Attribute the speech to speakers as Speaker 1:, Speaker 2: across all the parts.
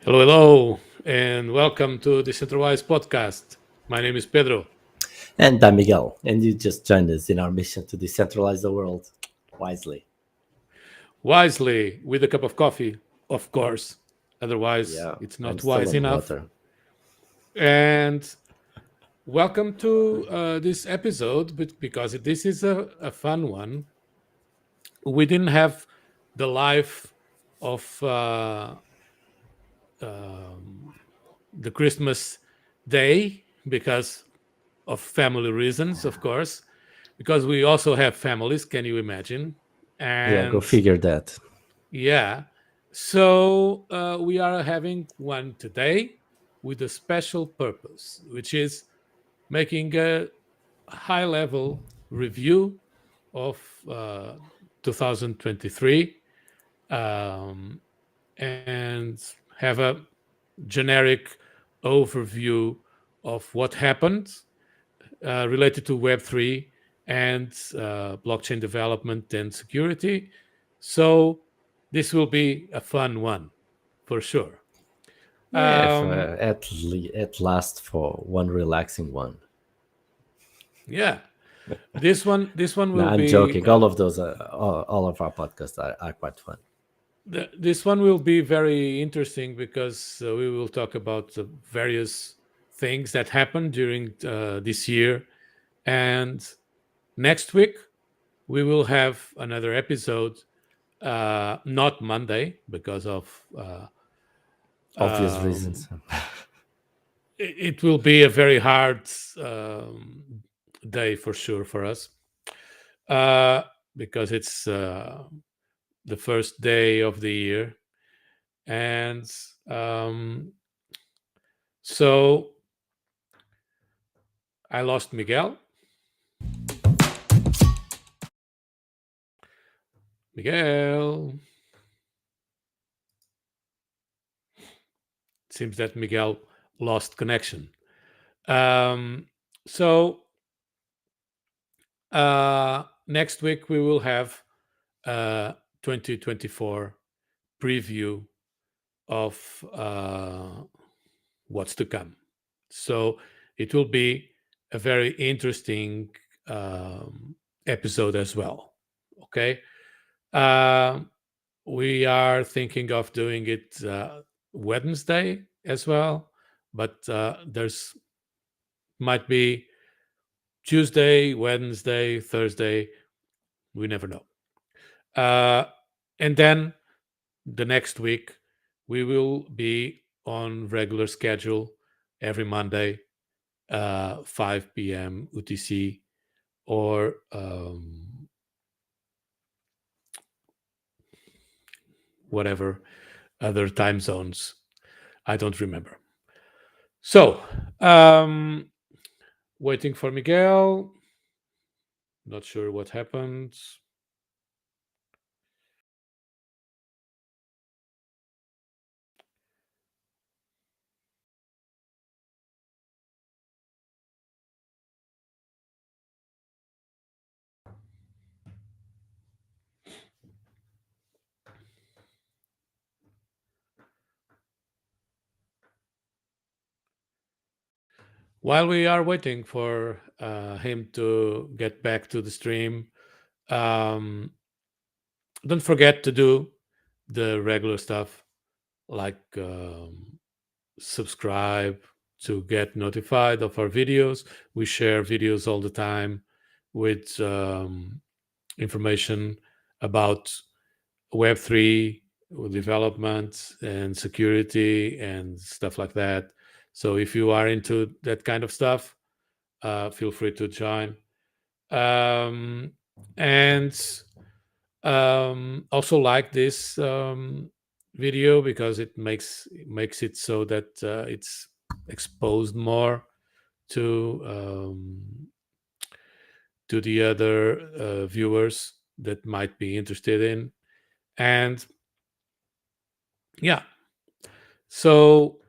Speaker 1: Hello, hello, and welcome to DecentraWise Podcast. My name is Pedro.
Speaker 2: And I'm Miguel, and you just joined us in our mission to decentralize the world wisely.
Speaker 1: Wisely, with a cup of coffee, of course. Otherwise,
Speaker 2: Yeah,
Speaker 1: it's
Speaker 2: I'm
Speaker 1: not
Speaker 2: still
Speaker 1: wise
Speaker 2: on
Speaker 1: enough.
Speaker 2: water.
Speaker 1: And welcome to this episode, because this is a fun one. We didn't have the life of um, the Christmas day because of family reasons, of course, because we also have families, can you imagine?
Speaker 2: Yeah, go
Speaker 1: And
Speaker 2: figure that.
Speaker 1: yeah, so we are having one today with a special purpose, which is making a high level review of 2023, um, and have a generic overview of what happened related to Web3 and blockchain development and security. So this will be a fun one for sure.
Speaker 2: Yeah, if,
Speaker 1: Um,
Speaker 2: at last for one relaxing one.
Speaker 1: yeah, this one
Speaker 2: No,
Speaker 1: will
Speaker 2: I'm
Speaker 1: be
Speaker 2: joking. All of those, all of our podcasts are quite fun.
Speaker 1: this one will be very interesting because we will talk about various things that happened during this year, and next week we will have another episode, not Monday because of
Speaker 2: Obvious
Speaker 1: um,
Speaker 2: reasons.
Speaker 1: it will be a very hard day for sure for us, uh, because it's the first day of the year, and so I lost Miguel. Miguel. Seems that Miguel lost connection. Um, so next week we will have a 2024 preview of what's to come. So it will be a very interesting episode as well. Okay. Uh, we are thinking of doing it Wednesday as well, but there's might be Tuesday, Wednesday, Thursday. We never know. Uh, and then the next week, we will be on regular schedule every Monday, 5 p.m. UTC, or whatever other time zones. I don't remember. So, waiting for Miguel. Not sure what happened. While we are waiting for him to get back to the stream, um, don't forget to do the regular stuff like subscribe to get notified of our videos. We share videos all the time with information about Web3 development and security and stuff like that. So if you are into that kind of stuff, feel free to join. Um, and also like this video because it makes it so that it's exposed more to the other viewers that might be interested in. And yeah, so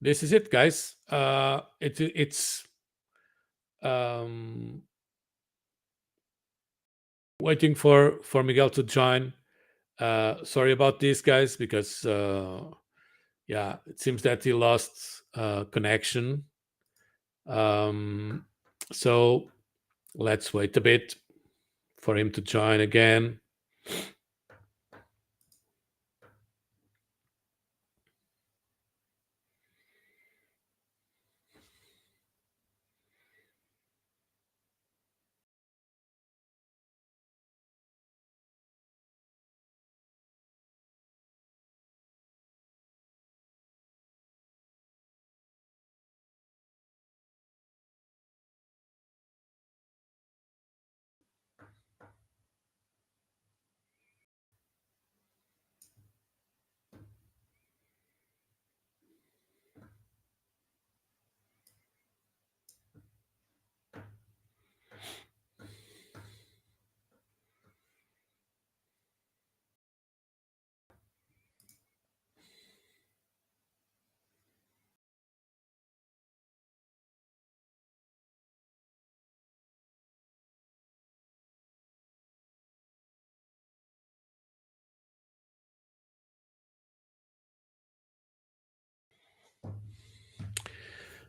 Speaker 1: this is it, guys. It's um, waiting for Miguel to join. Sorry about this, guys, because Yeah, it seems that he lost connection. So let's wait a bit for him to join again.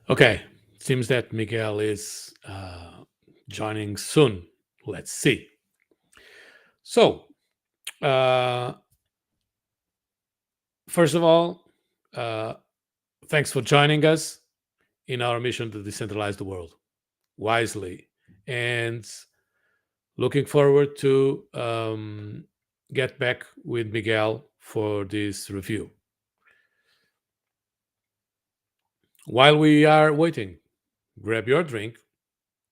Speaker 1: Okay, seems that Miguel is joining soon. Let's see. So, uh, first of all, uh, thanks for joining us in our mission to decentralize the world wisely, and looking forward to get back with Miguel for this review. While we are waiting, grab your drink.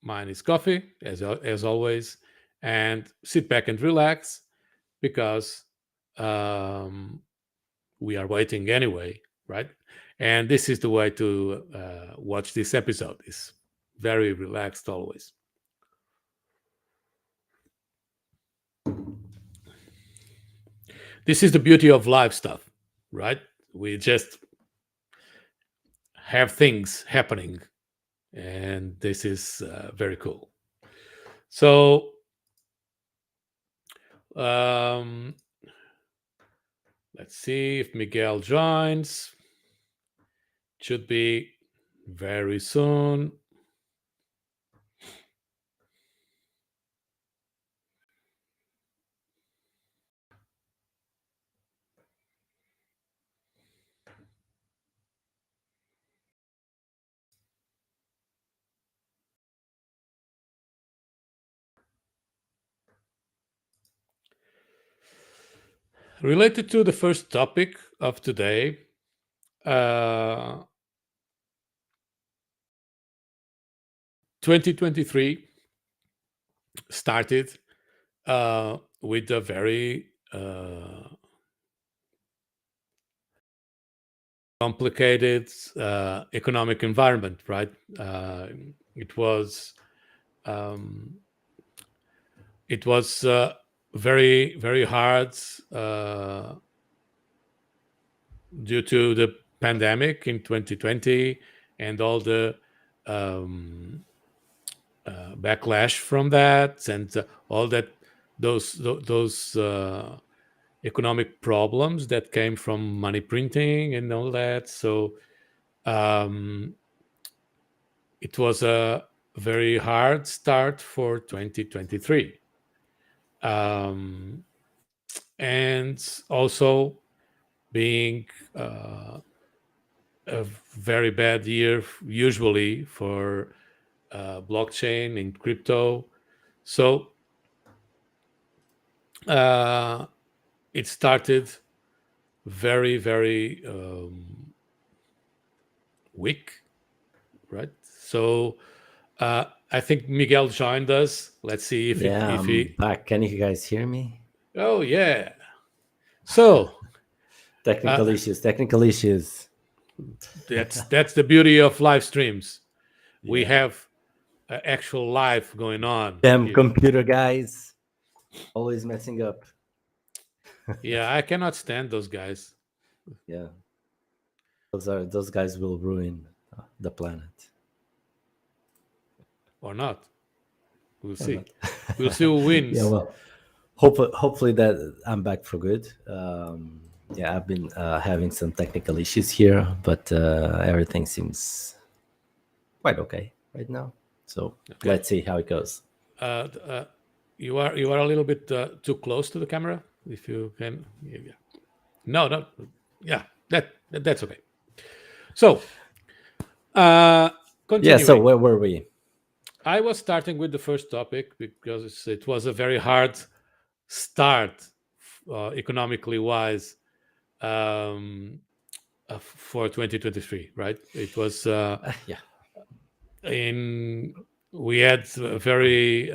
Speaker 1: Mine is coffee, as always, and sit back and relax because um, we are waiting anyway, right? And this is the way to watch this episode. It's very relaxed always. This is the beauty of live stuff, right? We just have things happening, and this is very cool. So, um, let's see if Miguel joins. Should be very soon. Related to the first topic of today, uh, 2023 started with a very complicated economic environment, right? It was um, it was very very hard due to the pandemic in 2020 and all the um, backlash from that and all that those economic problems that came from money printing and all that. So um, it was a very hard start for 2023. And also being a very bad year usually for blockchain and crypto. So it started very, very weak, right? So I think Miguel joined us. Let's see if
Speaker 2: Yeah,
Speaker 1: if
Speaker 2: I'm
Speaker 1: he.
Speaker 2: back. Can you guys hear me?
Speaker 1: Oh yeah. So
Speaker 2: Technical issues. Technical issues.
Speaker 1: that's the beauty of live streams. We
Speaker 2: Yeah.
Speaker 1: have actual life going on
Speaker 2: Damn
Speaker 1: here.
Speaker 2: computer guys. Always messing up.
Speaker 1: Yeah, I cannot stand those guys
Speaker 2: Yeah. Those guys will ruin the planet.
Speaker 1: or not. We'll
Speaker 2: Or
Speaker 1: see.
Speaker 2: not.
Speaker 1: We'll see who
Speaker 2: Yeah,
Speaker 1: wins.
Speaker 2: well, hopefully that I'm back for good. Yeah, I've been having some technical issues here, but everything seems quite okay right now. So
Speaker 1: Okay.
Speaker 2: let's see how it goes.
Speaker 1: Uh, uh, you are a little bit too close to the camera. If you can, yeah. No, no, yeah, that's okay. So, uh,
Speaker 2: Yeah. So
Speaker 1: continuing,
Speaker 2: where were we?
Speaker 1: I was starting with the first topic because it was a very hard start, economically wise, um, for 2023. Right? It was
Speaker 2: Yeah.
Speaker 1: in we had a very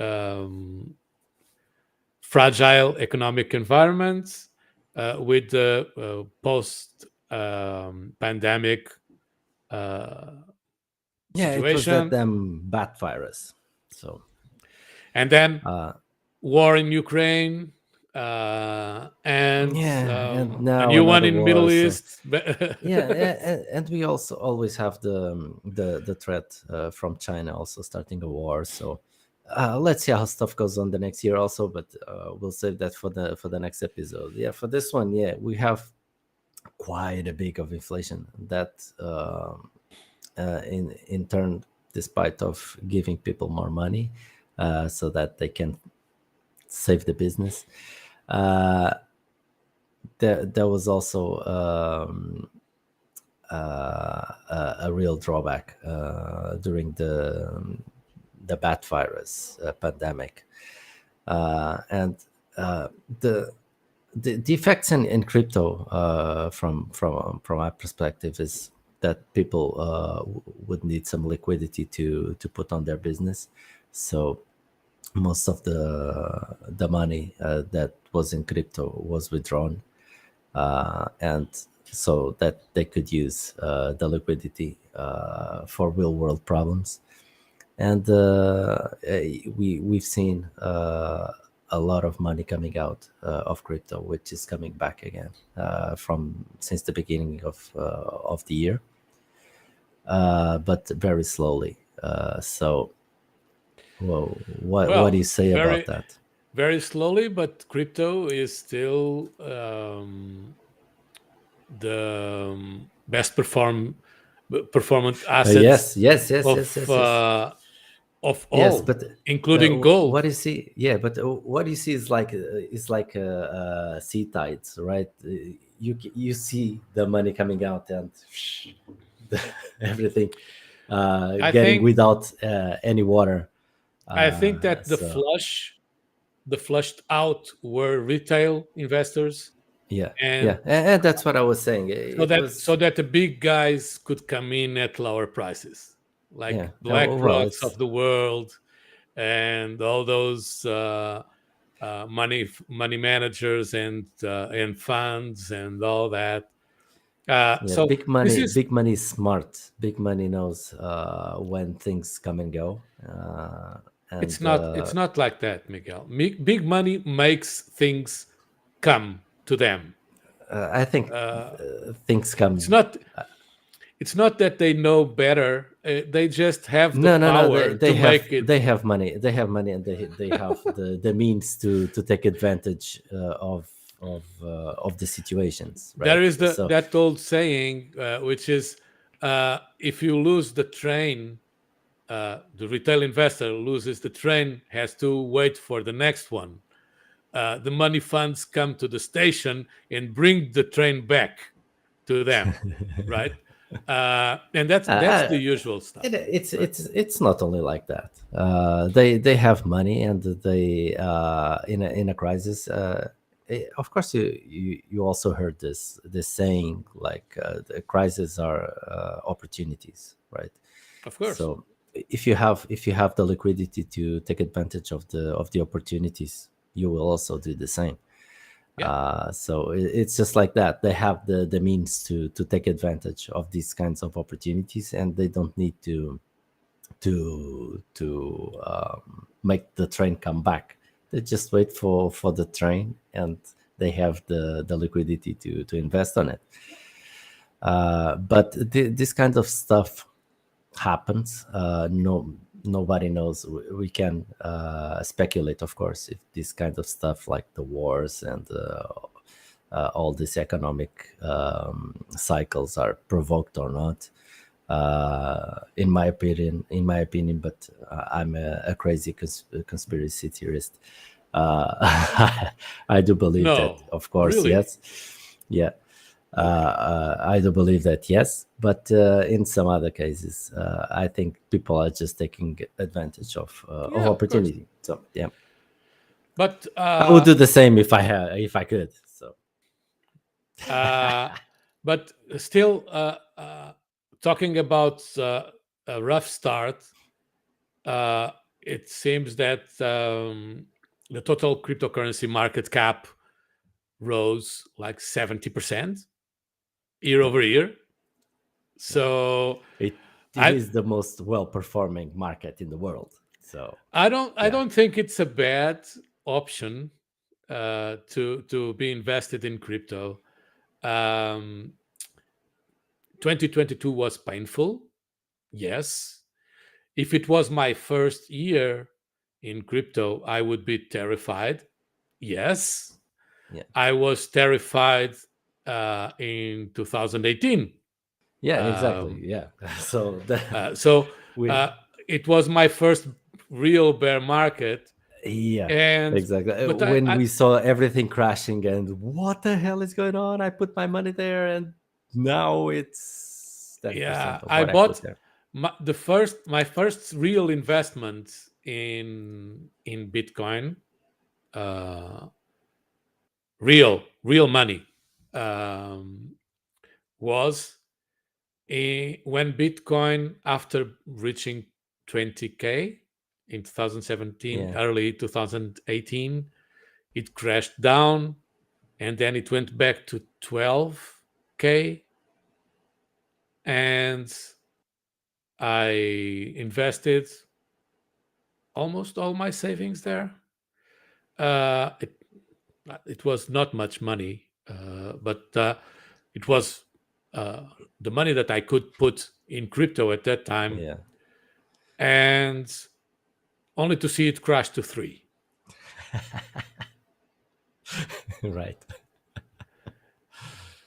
Speaker 1: fragile economic environment with the post pandemic uh,
Speaker 2: Yeah, it was that
Speaker 1: situation,
Speaker 2: bat virus. So
Speaker 1: and then
Speaker 2: uh,
Speaker 1: war in Ukraine, and
Speaker 2: yeah, and
Speaker 1: a
Speaker 2: now
Speaker 1: new one
Speaker 2: another
Speaker 1: in
Speaker 2: war.
Speaker 1: Middle
Speaker 2: So
Speaker 1: East.
Speaker 2: yeah, and we also always have the threat from China also starting a war. So let's see how stuff goes on the next year also, but we'll save that for the next episode. Yeah, for this one, yeah, we have quite a big of inflation that in turn, despite of giving people more money so that they can save the business, uh, there was also a real drawback during the bat virus pandemic, and uh, the the effects in crypto from my perspective is that people would need some liquidity to put on their business. So most of the money that was in crypto was withdrawn, and so that they could use the liquidity for real world problems. And we've seen a lot of money coming out of crypto, which is coming back again from since the beginning of the year, but very slowly. So, well, what do you
Speaker 1: Well,
Speaker 2: say about that?
Speaker 1: very slowly, but crypto is still the best performant assets
Speaker 2: Yes, yes, yes,
Speaker 1: of
Speaker 2: yes, yes, yes. Yes,
Speaker 1: all,
Speaker 2: but
Speaker 1: including gold.
Speaker 2: what you see, yeah, but what you see is like sea tides, right? You see the money coming out and everything
Speaker 1: I
Speaker 2: getting
Speaker 1: think
Speaker 2: without any water.
Speaker 1: I think that
Speaker 2: So
Speaker 1: the flushed out were retail investors,
Speaker 2: yeah, yeah,
Speaker 1: and
Speaker 2: and that's what I was saying.
Speaker 1: so
Speaker 2: It
Speaker 1: that
Speaker 2: was
Speaker 1: the big guys could come in at lower prices, like
Speaker 2: yeah. Well,
Speaker 1: BlackRocks
Speaker 2: it's
Speaker 1: of the world and all those money managers and funds and all that.
Speaker 2: yeah,
Speaker 1: So this is
Speaker 2: big money is smart. Big money knows when things come and go, and
Speaker 1: it's not like that, Miguel. Big money makes things come to them.
Speaker 2: I think
Speaker 1: Uh,
Speaker 2: things
Speaker 1: it's
Speaker 2: come.
Speaker 1: not it's not that they know better. They just have the
Speaker 2: No, no, no.
Speaker 1: power to make it.
Speaker 2: They have money. They have money, and they have the means to take advantage of the situations, right?
Speaker 1: There is
Speaker 2: So
Speaker 1: that old saying, which is, if you lose the train, the retail investor loses the train, has to wait for the next one. The money funds come to the station and bring the train back to them, right? And that's the
Speaker 2: uh,
Speaker 1: usual stuff, right?
Speaker 2: it's not only like that. They have money, and they in a crisis. Of course, you also heard this saying like the crises are opportunities, right?
Speaker 1: Of course,
Speaker 2: So if you have the liquidity to take advantage of the opportunities, you will also do the same.
Speaker 1: yeah.
Speaker 2: So it's just like that. They have the means to take advantage of these kinds of opportunities, and they don't need to make the train come back. They just wait for the train, and they have the liquidity to invest on it. But this kind of stuff happens. Nobody knows. We can speculate, of course, if this kind of stuff like the wars and all these economic cycles are provoked or not. In my opinion, but I'm a crazy conspiracy theorist. I do believe that,
Speaker 1: No,
Speaker 2: of course,
Speaker 1: really.
Speaker 2: yes, yeah.
Speaker 1: Okay.
Speaker 2: I do believe that, yes, but in some other cases, I think people are just taking advantage of
Speaker 1: Yeah, of course.
Speaker 2: opportunity. So yeah,
Speaker 1: But
Speaker 2: I would do the same if I could. So
Speaker 1: uh, but still, talking about a rough start, uh, it seems that the total cryptocurrency market cap rose like 70% year over year. So
Speaker 2: it
Speaker 1: I
Speaker 2: is the most well performing market in the world. So
Speaker 1: I
Speaker 2: yeah,
Speaker 1: don't think it's a bad option to be invested in crypto. Um, 2022 was painful, yes. If it was my first year in crypto, I would be terrified, yes.
Speaker 2: yeah,
Speaker 1: I was terrified in 2018.
Speaker 2: yeah, exactly,
Speaker 1: Um,
Speaker 2: yeah. So
Speaker 1: so
Speaker 2: we,
Speaker 1: uh, it was my first real bear market,
Speaker 2: yeah,
Speaker 1: and
Speaker 2: exactly.
Speaker 1: but
Speaker 2: When
Speaker 1: I
Speaker 2: we saw everything crashing and what the hell is going on, I put my money there, and now it's 10%
Speaker 1: yeah,
Speaker 2: of
Speaker 1: I
Speaker 2: what I put
Speaker 1: bought
Speaker 2: there.
Speaker 1: my first real investment in Bitcoin, uh, real money, um, was when Bitcoin, after reaching 20K in 2017,
Speaker 2: Yeah,
Speaker 1: early 2018, it crashed down, and then it went back to 12K, and I invested almost all my savings there. Uh, it, it was not much money, but it was uh, the money that I could put in crypto at that time,
Speaker 2: yeah.
Speaker 1: and only to see it crash to three.
Speaker 2: Right.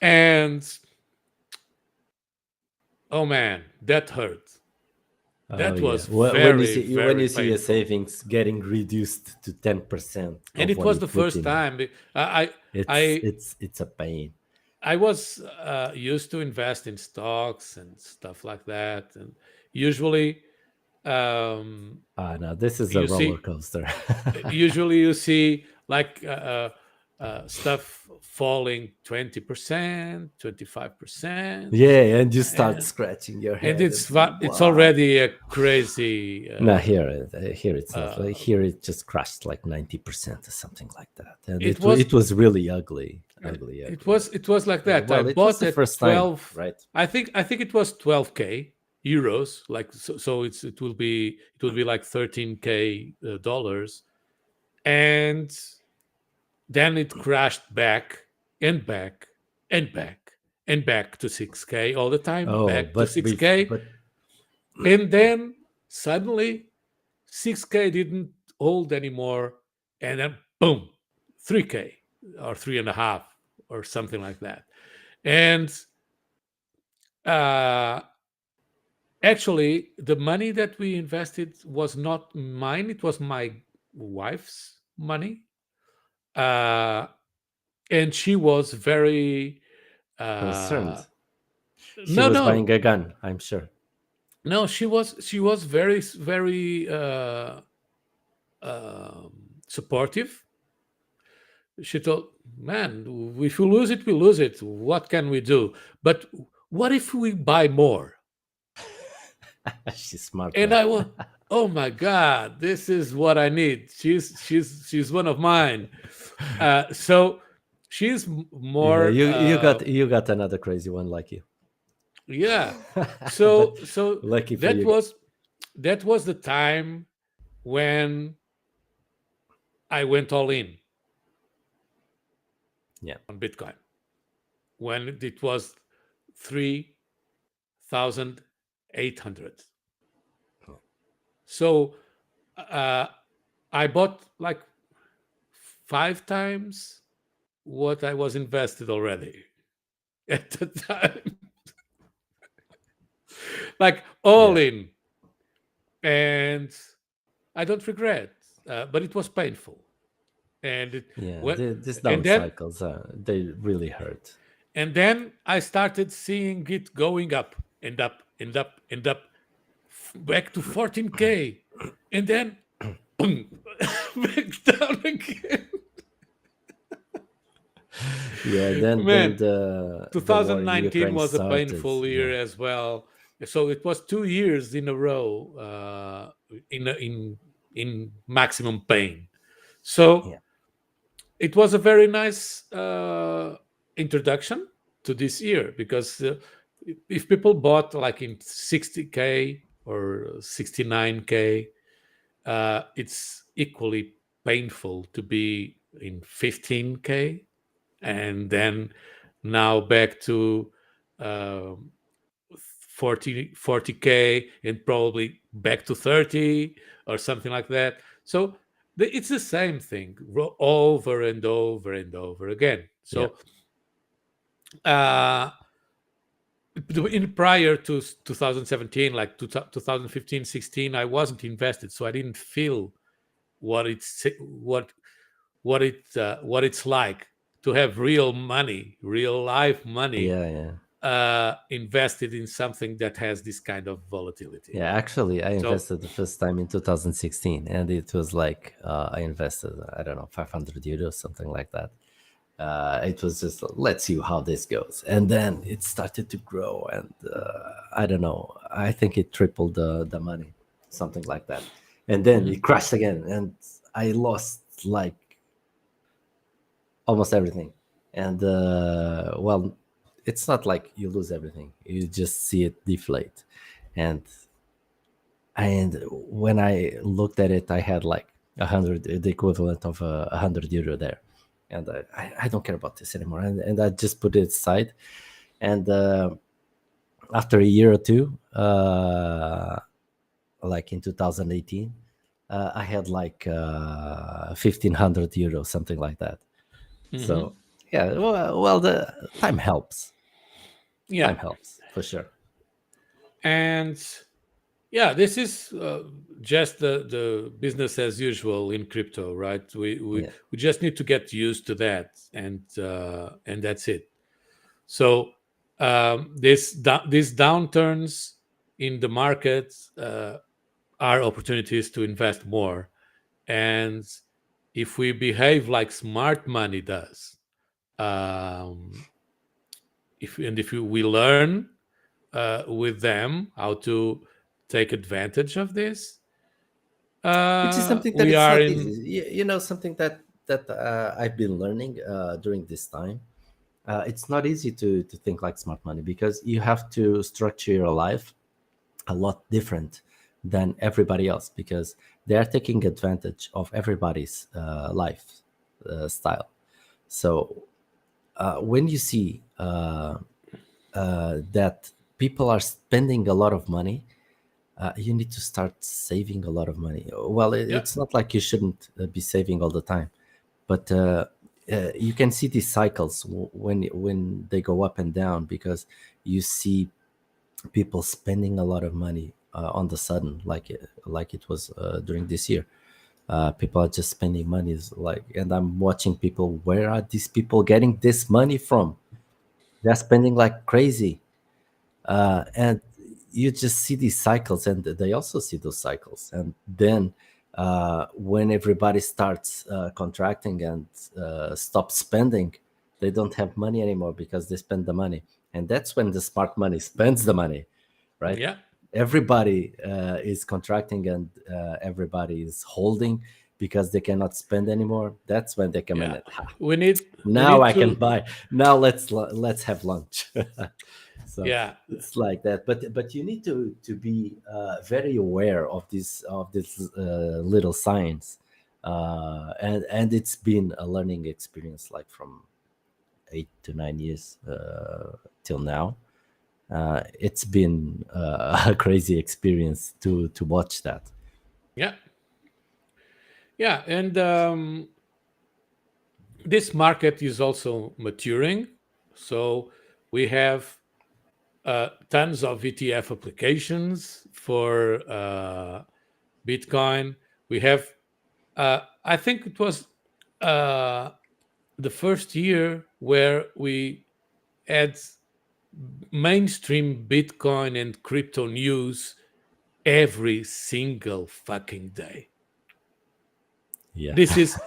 Speaker 1: And oh man, that hurt.
Speaker 2: Oh
Speaker 1: That
Speaker 2: yeah.
Speaker 1: was
Speaker 2: When you
Speaker 1: very,
Speaker 2: see when
Speaker 1: very
Speaker 2: you see your
Speaker 1: painful.
Speaker 2: savings getting reduced to 10%
Speaker 1: And
Speaker 2: of
Speaker 1: it
Speaker 2: what
Speaker 1: was
Speaker 2: you
Speaker 1: the
Speaker 2: put
Speaker 1: first
Speaker 2: in,
Speaker 1: time
Speaker 2: it's
Speaker 1: I
Speaker 2: it's it's a pain.
Speaker 1: I was used to invest in stocks and stuff like that, and usually um,
Speaker 2: Ah, no, this is a
Speaker 1: you
Speaker 2: roller
Speaker 1: see
Speaker 2: coaster.
Speaker 1: usually you see like stuff falling 20%, 25%,
Speaker 2: Yeah, and you start
Speaker 1: and
Speaker 2: scratching your
Speaker 1: and
Speaker 2: head and
Speaker 1: it's
Speaker 2: what?
Speaker 1: already a crazy
Speaker 2: No, here it's not.
Speaker 1: uh,
Speaker 2: Here it just crashed like 90% or something like that, and
Speaker 1: it
Speaker 2: it
Speaker 1: was
Speaker 2: was really ugly,
Speaker 1: uh,
Speaker 2: ugly,
Speaker 1: it
Speaker 2: ugly.
Speaker 1: was it was like that. I
Speaker 2: Well, it was
Speaker 1: bought
Speaker 2: the
Speaker 1: at
Speaker 2: first time,
Speaker 1: 12.
Speaker 2: right?
Speaker 1: I think it was 12K euros, like so it will be like 13K dollars, and then it crashed back and back and back and back to 6K all the time,
Speaker 2: Oh,
Speaker 1: back to
Speaker 2: but
Speaker 1: 6K,
Speaker 2: but
Speaker 1: and then suddenly 6K didn't hold anymore, and then boom, 3K or three and a half or something like that. And uh, actually, the money that we invested was not mine; it was my wife's money, uh, and she was very uh,
Speaker 2: concerned. She
Speaker 1: no,
Speaker 2: was
Speaker 1: no,
Speaker 2: buying a gun, I'm sure.
Speaker 1: no. She was very supportive. She told, man, if we lose it, we lose it. What can we do? But what if we buy more?
Speaker 2: She's smart
Speaker 1: And
Speaker 2: though.
Speaker 1: I was, oh my God, this is what I need. She's one of mine. So she's
Speaker 2: Yeah,
Speaker 1: more,
Speaker 2: you got another crazy one like you.
Speaker 1: yeah.
Speaker 2: But
Speaker 1: So
Speaker 2: lucky for
Speaker 1: that
Speaker 2: you.
Speaker 1: was that was the time when I went all in
Speaker 2: Yeah.
Speaker 1: on Bitcoin, when it was 3,800. So uh, I bought like 5 times what I was invested already at the time, like all
Speaker 2: Yeah,
Speaker 1: in, and I don't regret, but it was painful, and it
Speaker 2: yeah.
Speaker 1: what,
Speaker 2: These
Speaker 1: and
Speaker 2: down
Speaker 1: then
Speaker 2: cycles, they really hurt.
Speaker 1: I started seeing it going up and up and up and up, back to 14K, and then boom, back down again.
Speaker 2: Yeah, then
Speaker 1: Man,
Speaker 2: the war in
Speaker 1: 2019
Speaker 2: Ukraine
Speaker 1: was a
Speaker 2: started.
Speaker 1: painful year
Speaker 2: Yeah,
Speaker 1: as well. So it was 2 years in a row, in maximum pain. So
Speaker 2: yeah,
Speaker 1: it was a very nice introduction to this year, because if people bought like in 60K or 69K, it's equally painful to be in 15K, and then now back to um 40K, and probably back to 30 or something like that. So it's the same thing over and over and over again.
Speaker 2: yeah,
Speaker 1: So uh, in prior to 2017, like 2015, 16, I wasn't invested, so I didn't feel what it's what it's like to have real money, real life money,
Speaker 2: yeah, yeah.
Speaker 1: invested in something that has this kind of volatility.
Speaker 2: Yeah, actually, I
Speaker 1: So
Speaker 2: invested the first time in 2016, and it was like I invested, I don't know, 500 euros, something like that. It was just let's see how this goes, and then it started to grow, and I don't know, I think it tripled the money, something like that, and then
Speaker 1: mhm,
Speaker 2: it crashed again, and I lost like almost everything. And well, it's not like you lose everything; you just see it deflate, and when I looked at it, I had like 100, the equivalent of 100 euro there, and I don't care about this anymore, and I just put it aside. And after a year or two, like in 2018, I had like 1,500 euros, something like that.
Speaker 1: mhm.
Speaker 2: So yeah, well, the time helps.
Speaker 1: Yeah,
Speaker 2: Time helps for sure.
Speaker 1: and yeah, this is just the business as usual in crypto, right?
Speaker 2: Yeah,
Speaker 1: We just need to get used to that, and that's it. So these downturns in the market are opportunities to invest more, and if we behave like smart money does, um, if we learn with them how to take advantage of this,
Speaker 2: which is something that
Speaker 1: we
Speaker 2: it's
Speaker 1: are
Speaker 2: not
Speaker 1: in.
Speaker 2: easy. You know, something that I've been learning during this time. It's not easy to think like smart money because you have to structure your life a lot different than everybody else because they are taking advantage of everybody's life style. So when you see that people are spending a lot of money, you need to start saving a lot of money. Well,
Speaker 1: Yeah,
Speaker 2: it's not like you shouldn't be saving all the time, but you can see these cycles when they go up and down because you see people spending a lot of money on the sudden, like it was during this year. People are just spending money, like, and I'm watching people. Where are these people getting this money from? They're spending like crazy, and you just see these cycles, and they also see those cycles, and then when everybody starts contracting and stops spending, they don't have money anymore because they spend the money, and that's when the smart money spends the money, right?
Speaker 1: yeah,
Speaker 2: Everybody is contracting and everybody is holding because they cannot spend anymore. That's when they come in
Speaker 1: yeah.
Speaker 2: and
Speaker 1: We need we
Speaker 2: now
Speaker 1: need
Speaker 2: I can
Speaker 1: to.
Speaker 2: buy. Now let's have lunch. So
Speaker 1: Yeah,
Speaker 2: it's like that, but you need to be very aware of this little science, and it's been a learning experience like from 8 to 9 years till now. It's been a crazy experience to watch that.
Speaker 1: yeah, yeah, and this market is also maturing. So we have tons of ETF applications for Bitcoin. We have, I think it was uh, the first year where we had mainstream Bitcoin and crypto news every single fucking day.
Speaker 2: Yeah.
Speaker 1: This is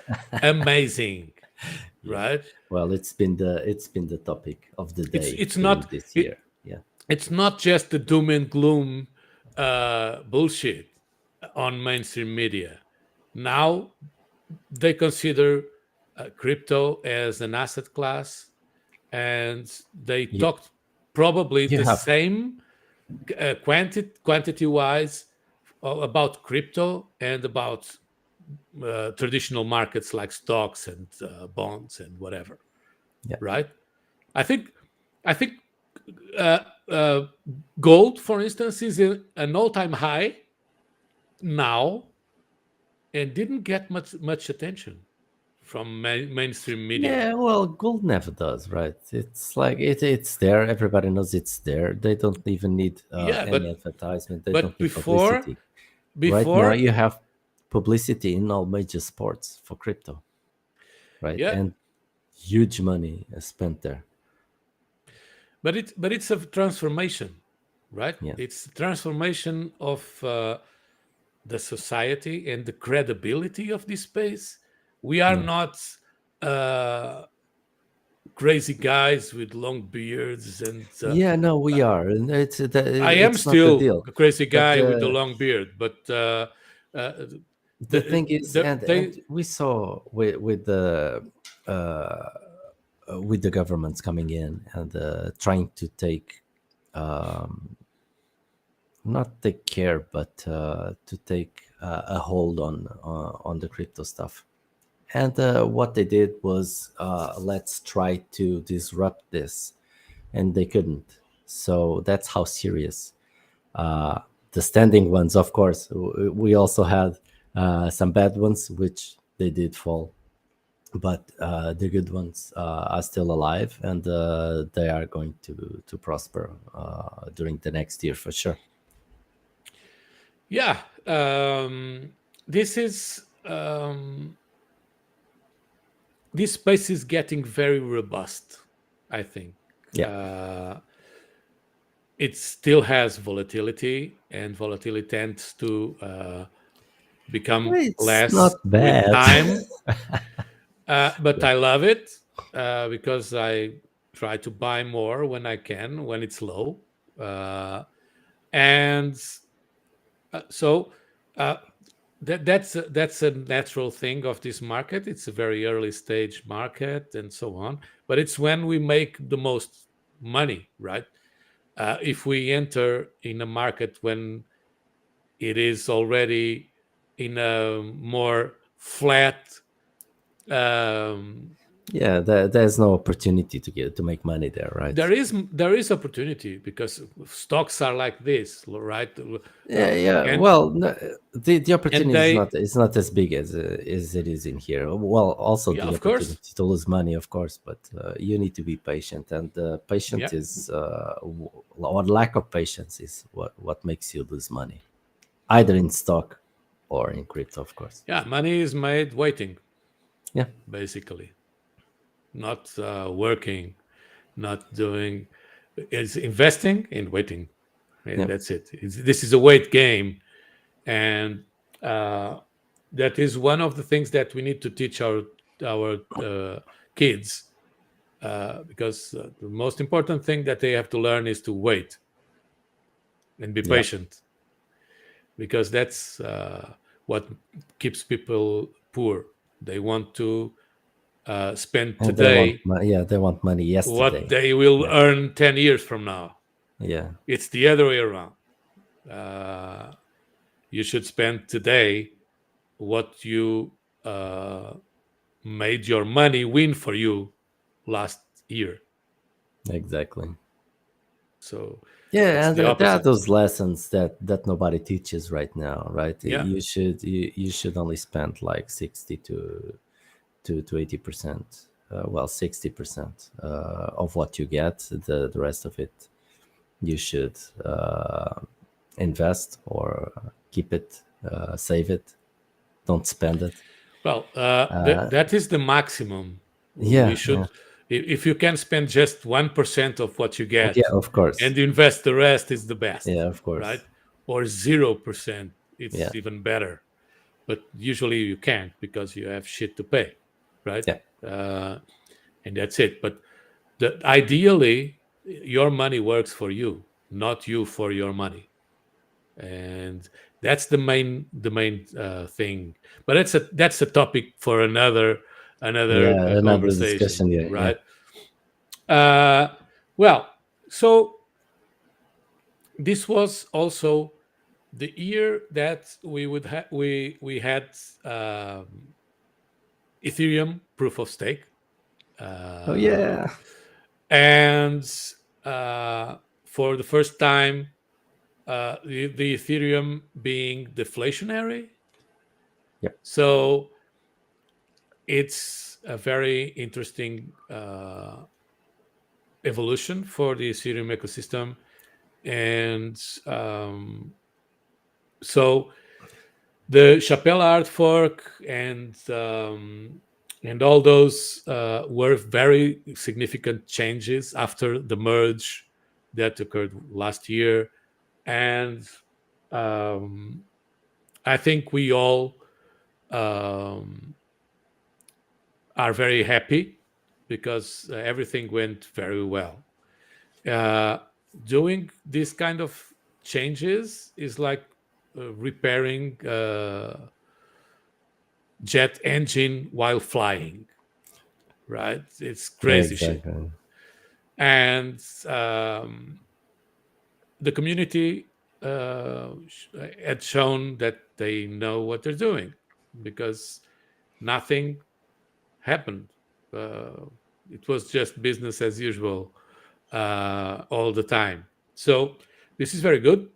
Speaker 1: amazing,
Speaker 2: Yeah.
Speaker 1: right?
Speaker 2: Well, it's been the topic of the
Speaker 1: It's
Speaker 2: day
Speaker 1: it's
Speaker 2: during
Speaker 1: not
Speaker 2: this
Speaker 1: it,
Speaker 2: year. Yeah.
Speaker 1: it's not just the doom and gloom bullshit on mainstream media. Now they consider crypto as an asset class, and they
Speaker 2: You,
Speaker 1: talked probably
Speaker 2: you
Speaker 1: the
Speaker 2: have
Speaker 1: same quantity wise about crypto and about traditional markets like stocks and bonds and whatever,
Speaker 2: yeah.
Speaker 1: right? I think i think uh, uh, gold, for instance, is an all-time high now and didn't get much attention from mainstream media.
Speaker 2: Yeah, well, gold never does, right? It's like it's there. Everybody knows it's there. They don't even need
Speaker 1: Yeah,
Speaker 2: any advertisement. They don't
Speaker 1: but
Speaker 2: need
Speaker 1: before
Speaker 2: publicity. Right now,
Speaker 1: before
Speaker 2: you have publicity in all major sports for crypto, right?
Speaker 1: yeah,
Speaker 2: And huge money is spent there.
Speaker 1: but it's a transformation, right?
Speaker 2: Yeah,
Speaker 1: It's a transformation of the society and the credibility of this space. We are
Speaker 2: yeah,
Speaker 1: not uh, crazy guys with long beards, and
Speaker 2: yeah. No, we are, and
Speaker 1: I am
Speaker 2: it's not the
Speaker 1: still
Speaker 2: deal.
Speaker 1: a crazy
Speaker 2: But
Speaker 1: guy with the long beard. But uh,
Speaker 2: the thing is,
Speaker 1: they
Speaker 2: and we saw uh, with the governments coming in and trying to take not take care, but to take a hold on the crypto stuff. And what they did was, let's try to disrupt this, and they couldn't. So that's how serious. Uh, the standing ones, of course, we also had some bad ones, which they did fall, but the good ones are still alive, and they are going to prosper during the next year for sure.
Speaker 1: yeah, this is this space is getting very robust, I think.
Speaker 2: Yeah,
Speaker 1: uh, it still has volatility, and volatility tends to become
Speaker 2: it's not
Speaker 1: less with
Speaker 2: bad.
Speaker 1: time. But
Speaker 2: Yeah.
Speaker 1: I love it because I try to buy more when I can, when it's low. And so uh, that's a natural thing of this market. It's a very early stage market and so on. But it's when we make the most money, right? If we enter in a market when it is already in a more flat, um,
Speaker 2: Yeah, there's no opportunity to make money there, right?
Speaker 1: there is opportunity because stocks are like this, right?
Speaker 2: Yeah, yeah.
Speaker 1: And
Speaker 2: Well, no, the
Speaker 1: and
Speaker 2: opportunity
Speaker 1: they
Speaker 2: is not as big as it is in here. Well, also
Speaker 1: yeah,
Speaker 2: the
Speaker 1: of course,
Speaker 2: opportunity to lose money, of course, but you need to be patient, and patient
Speaker 1: yeah,
Speaker 2: is or lack of patience is what makes you lose money, either in stock or in crypto, of course.
Speaker 1: yeah. Money is made waiting,
Speaker 2: Yeah,
Speaker 1: basically, not working, not doing. It's investing and waiting, and
Speaker 2: yeah,
Speaker 1: that's it. This is a wait game, and uh, that is one of the things that we need to teach our kids, because the most important thing that they have to learn is to wait and be
Speaker 2: yeah.
Speaker 1: patient, because that's what keeps people poor. They want to spend
Speaker 2: And they want
Speaker 1: today
Speaker 2: yeah, they want money
Speaker 1: what
Speaker 2: yesterday.
Speaker 1: they will
Speaker 2: Yeah,
Speaker 1: earn 10 years from now.
Speaker 2: yeah,
Speaker 1: It's the other way around. uh, you should spend today what you uh, made your money win for you last year.
Speaker 2: exactly.
Speaker 1: So
Speaker 2: Yeah,
Speaker 1: it's
Speaker 2: and
Speaker 1: the
Speaker 2: there are
Speaker 1: opposite.
Speaker 2: those lessons that nobody teaches right now, right?
Speaker 1: Yeah,
Speaker 2: You should only spend like 60 to 80%, 60% of what you get. The rest of it you should invest or keep it, save it, don't spend it.
Speaker 1: Well, that is the maximum. We
Speaker 2: Yeah,
Speaker 1: should, if you can spend just 1% of what you
Speaker 2: yeah,
Speaker 1: get
Speaker 2: of course.
Speaker 1: and invest the rest, is the best,
Speaker 2: Yeah, of
Speaker 1: right?
Speaker 2: course.
Speaker 1: Or 0%,
Speaker 2: Yeah,
Speaker 1: it's even better. But usually you can't because you have shit to pay, right?
Speaker 2: yeah,
Speaker 1: And that's it. But ideally, your money works for you, not you for your money, and that's the main thing. But that's a topic for another
Speaker 2: yeah. Another discussion.
Speaker 1: conversation,
Speaker 2: Yeah, yeah.
Speaker 1: right? Uh, well, so this was also the year that we had Ethereum proof of stake,
Speaker 2: Oh
Speaker 1: uh,
Speaker 2: yeah.
Speaker 1: and for the first time, the Ethereum being deflationary.
Speaker 2: Yep.
Speaker 1: So it's a very interesting evolution for the Ethereum ecosystem, and so the Chapelle art fork and all those were very significant changes after the merge that occurred last year, and I think we all um, are very happy because everything went very well. Uh, Doing this kind of changes is like repairing jet engine while flying, right? It's crazy shit.
Speaker 2: Exactly.
Speaker 1: And the community had shown that they know what they're doing because nothing happened. It was just business as usual all the time. So this is very good.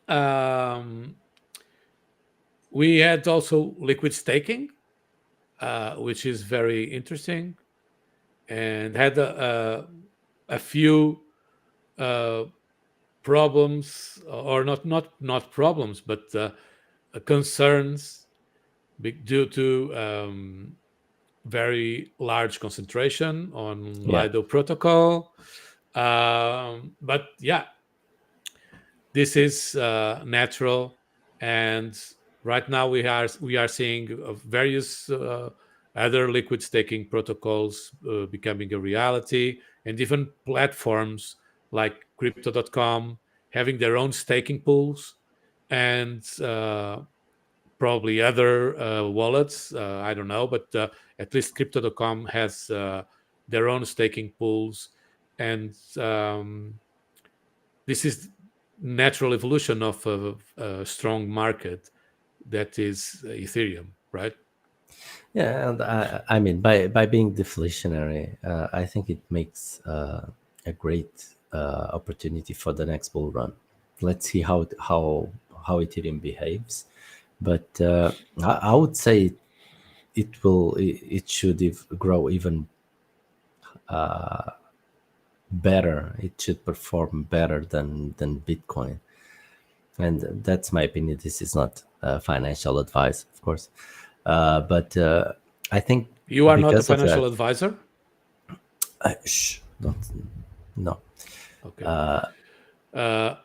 Speaker 1: Um, we had also liquid staking, which is very interesting, and had a few problems, or not problems, but concerns due to very large concentration on
Speaker 2: Yeah.
Speaker 1: Lido protocol. But yeah, this is natural, and right now we are seeing various other liquid staking protocols becoming a reality, and even platforms like crypto.com having their own staking pools, and probably other wallets. I don't know, but at least crypto.com has their own staking pools, and this is natural evolution of a strong market that is Ethereum, right?
Speaker 2: Yeah, and I mean, by being deflationary, I think it makes a great opportunity for the next bull run. Let's see how Ethereum behaves, but I would say it should grow even better. It should perform better than Bitcoin, and that's my opinion. This is not financial advice, of course, but I think
Speaker 1: You are not a
Speaker 2: because of
Speaker 1: financial
Speaker 2: that.
Speaker 1: advisor.
Speaker 2: Don't, no.
Speaker 1: Okay.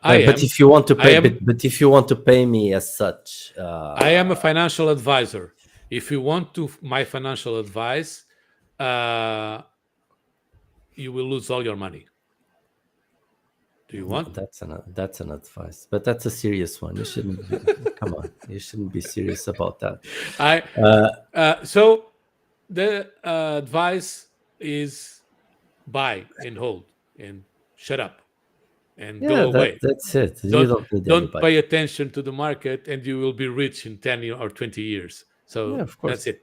Speaker 1: I
Speaker 2: But
Speaker 1: am.
Speaker 2: if you want to
Speaker 1: I
Speaker 2: pay,
Speaker 1: am.
Speaker 2: but if you want to pay me as such,
Speaker 1: I am a financial advisor. If you want to my financial advice, uh, you will lose all your money. Do you want?
Speaker 2: that's an advice, but that's a serious one. You shouldn't be, come on. You shouldn't be serious about that.
Speaker 1: So the advice is buy and hold and shut up and
Speaker 2: Yeah,
Speaker 1: go away.
Speaker 2: that's it. You
Speaker 1: Don't
Speaker 2: don't need
Speaker 1: don't
Speaker 2: anybody.
Speaker 1: pay attention to the market, and you will be rich in 10 or 20 years.
Speaker 2: Yeah,
Speaker 1: So
Speaker 2: of
Speaker 1: that's
Speaker 2: course.
Speaker 1: it.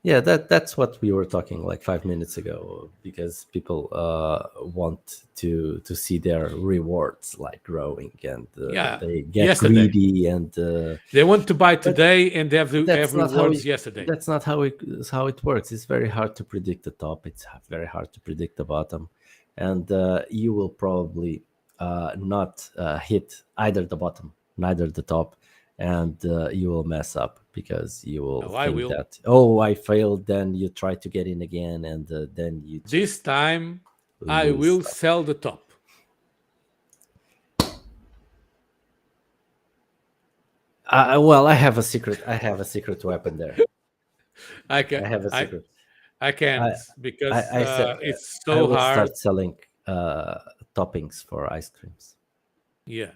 Speaker 2: Yeah, that's what we were talking like 5 minutes ago, because people want to see their rewards like growing, and
Speaker 1: Yeah,
Speaker 2: they get
Speaker 1: yesterday.
Speaker 2: greedy, and
Speaker 1: They want to buy
Speaker 2: but
Speaker 1: today and they have
Speaker 2: that's not how
Speaker 1: rewards
Speaker 2: it
Speaker 1: yesterday.
Speaker 2: that's not how it works. It's very hard to predict the top. It's very hard to predict the bottom, and you will probably not hit either the bottom, neither the top, and you will mess up because you will
Speaker 1: No, I
Speaker 2: think
Speaker 1: will.
Speaker 2: that, oh, I failed. Then you try to get in again, and then you
Speaker 1: This
Speaker 2: just
Speaker 1: time I
Speaker 2: lose
Speaker 1: will
Speaker 2: stuff.
Speaker 1: sell the top.
Speaker 2: Well, I have a secret. I have a secret weapon there.
Speaker 1: I can
Speaker 2: I have a
Speaker 1: I
Speaker 2: secret.
Speaker 1: I can't
Speaker 2: I
Speaker 1: because
Speaker 2: I said
Speaker 1: it's
Speaker 2: I
Speaker 1: so
Speaker 2: will
Speaker 1: hard.
Speaker 2: start selling toppings for ice creams.
Speaker 1: Yeah.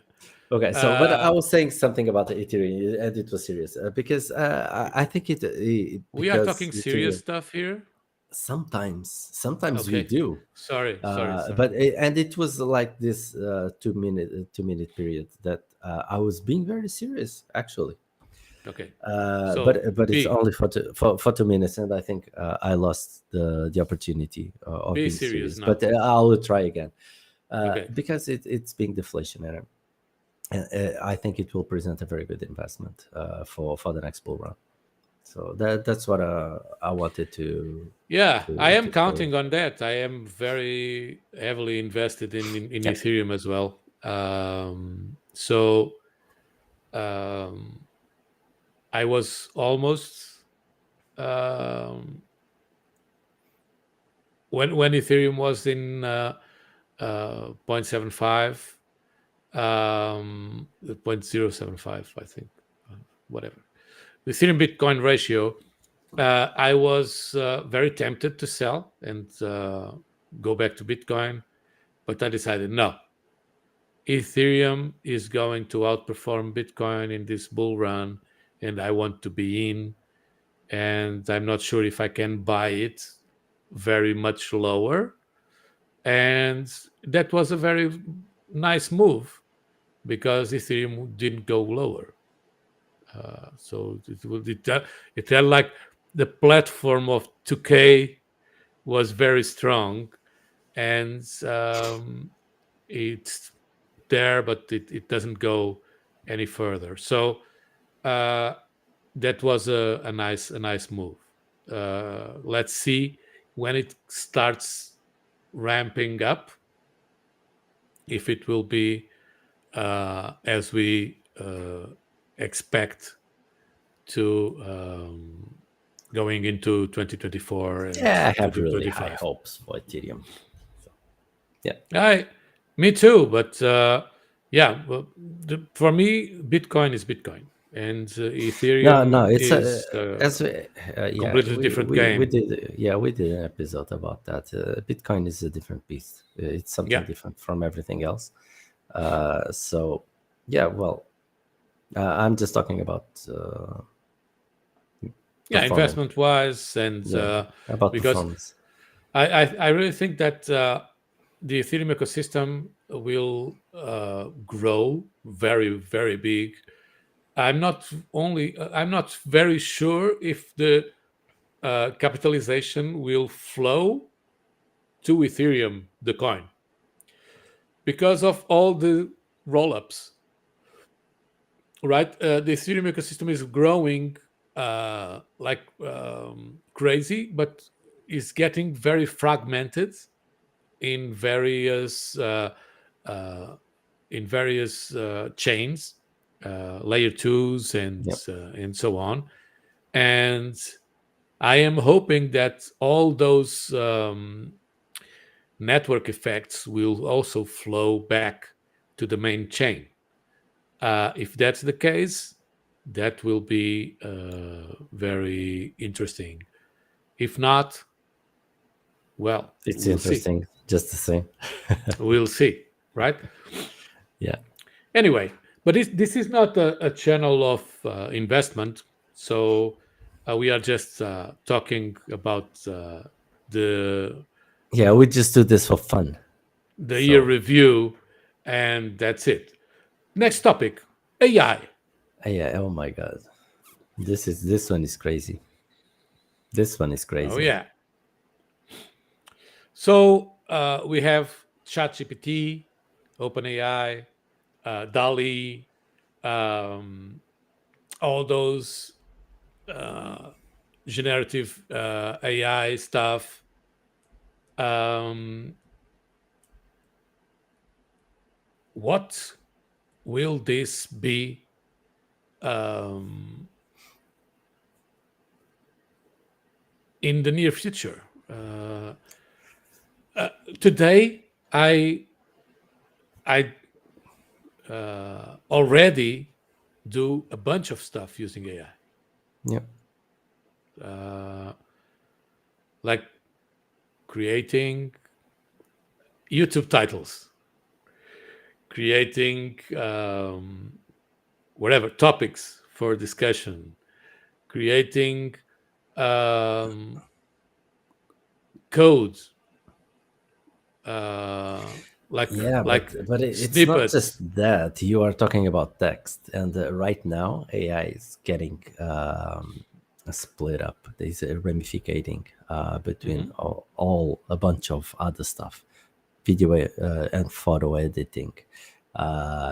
Speaker 2: Okay, so but I
Speaker 1: Uh,
Speaker 2: was saying something about the Ethereum, and it was serious because I think
Speaker 1: we are
Speaker 2: because
Speaker 1: talking serious
Speaker 2: Ethereum
Speaker 1: stuff here.
Speaker 2: sometimes we
Speaker 1: Okay.
Speaker 2: do,
Speaker 1: Sorry.
Speaker 2: but and it was like this 2 minute period that I was being very serious actually.
Speaker 1: Okay. So
Speaker 2: But it's
Speaker 1: be
Speaker 2: only for 2 minutes, and I think I lost the opportunity of
Speaker 1: be
Speaker 2: being
Speaker 1: serious
Speaker 2: serious. But
Speaker 1: now.
Speaker 2: I'll try again
Speaker 1: Okay.
Speaker 2: because it's being deflationary. And I think it will present a very good investment for the next bull run. So that's what I wanted
Speaker 1: Yeah, I am
Speaker 2: to tell.
Speaker 1: counting on that. I am very heavily invested in
Speaker 2: Yeah,
Speaker 1: Ethereum as well. So um, I was almost um, when Ethereum was in 0.75, 0.075, I think, whatever. The Ethereum Bitcoin ratio, I was very tempted to sell and go back to Bitcoin, but I decided no. Ethereum is going to outperform Bitcoin in this bull run, and I want to be in. And I'm not sure if I can buy it very much lower. And that was a very nice move because Ethereum didn't go lower. So it had like the platform of 2K was very strong, and it's there, but it doesn't go any further. So uh, that was a nice move. Let's see when it starts ramping up if it will be as we expect to going into 2024 and
Speaker 2: yeah, I have really high
Speaker 1: 2025.
Speaker 2: hopes for Ethereum. So, yeah,
Speaker 1: Me too, but yeah, well, for me, Bitcoin is Bitcoin, and
Speaker 2: no,
Speaker 1: Ethereum
Speaker 2: it's
Speaker 1: is
Speaker 2: as
Speaker 1: a
Speaker 2: yeah,
Speaker 1: completely different
Speaker 2: we
Speaker 1: game.
Speaker 2: did, yeah, we did an episode about that. Bitcoin is a different beast. It's something
Speaker 1: Yeah,
Speaker 2: different from everything else. So yeah, well, I'm just talking about
Speaker 1: yeah,
Speaker 2: performance.
Speaker 1: investment wise, and
Speaker 2: Yeah, about
Speaker 1: because
Speaker 2: performance.
Speaker 1: I really think that the Ethereum ecosystem will grow very big. I'm not very sure if the capitalization will flow to Ethereum, the coin, because of all the roll-ups. Right, the Ethereum ecosystem is growing like crazy, but is getting very fragmented in various uh, chains, layer twos,
Speaker 2: Yeah,
Speaker 1: and so on. And I am hoping that all those network effects will also flow back to the main chain. If that's the case, that will be very interesting. If not, well,
Speaker 2: it's
Speaker 1: we'll see.
Speaker 2: interesting, just the same.
Speaker 1: We'll see, right?
Speaker 2: Yeah,
Speaker 1: Anyway, but this is not a channel of investment, so we are just talking about the
Speaker 2: yeah, we just do this for fun.
Speaker 1: the year
Speaker 2: So
Speaker 1: review, and that's it. Next topic: AI.
Speaker 2: yeah, oh my god, this one is crazy. This one is
Speaker 1: Oh
Speaker 2: crazy.
Speaker 1: yeah. So we have ChatGPT, OpenAI, DALI, um, all those uh, generative AI stuff. Um, what will this be um, in the near future? Uh, Today, I already do a bunch of stuff using AI,
Speaker 2: Yeah.
Speaker 1: like creating YouTube titles, creating whatever topics for discussion, creating um, codes, uh,
Speaker 2: Yeah,
Speaker 1: like
Speaker 2: but it's not just
Speaker 1: snippets.
Speaker 2: that. You are talking about text, and right now AI is getting split up. There's a ramificating between
Speaker 1: Mhm.
Speaker 2: all a bunch of other stuff, video and photo editing,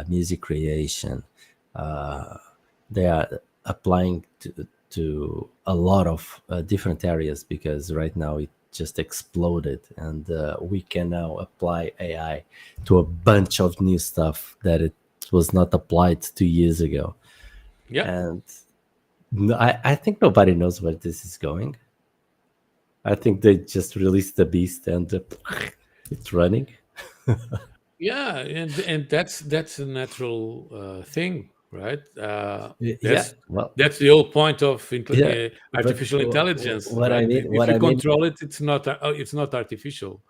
Speaker 2: music creation. Uh, they are applying to a lot of different areas because right now it just exploded, and we can now apply AI to a bunch of new stuff that it was not applied 2 years ago.
Speaker 1: Yeah,
Speaker 2: And I think nobody knows where this is going. I think they just released the beast and it's running.
Speaker 1: yeah, and that's a natural thing, right?
Speaker 2: Yeah, well,
Speaker 1: That's the whole point of
Speaker 2: yeah, but
Speaker 1: artificial intelligence,
Speaker 2: what I
Speaker 1: right?
Speaker 2: mean,
Speaker 1: If you control it, it's not artificial.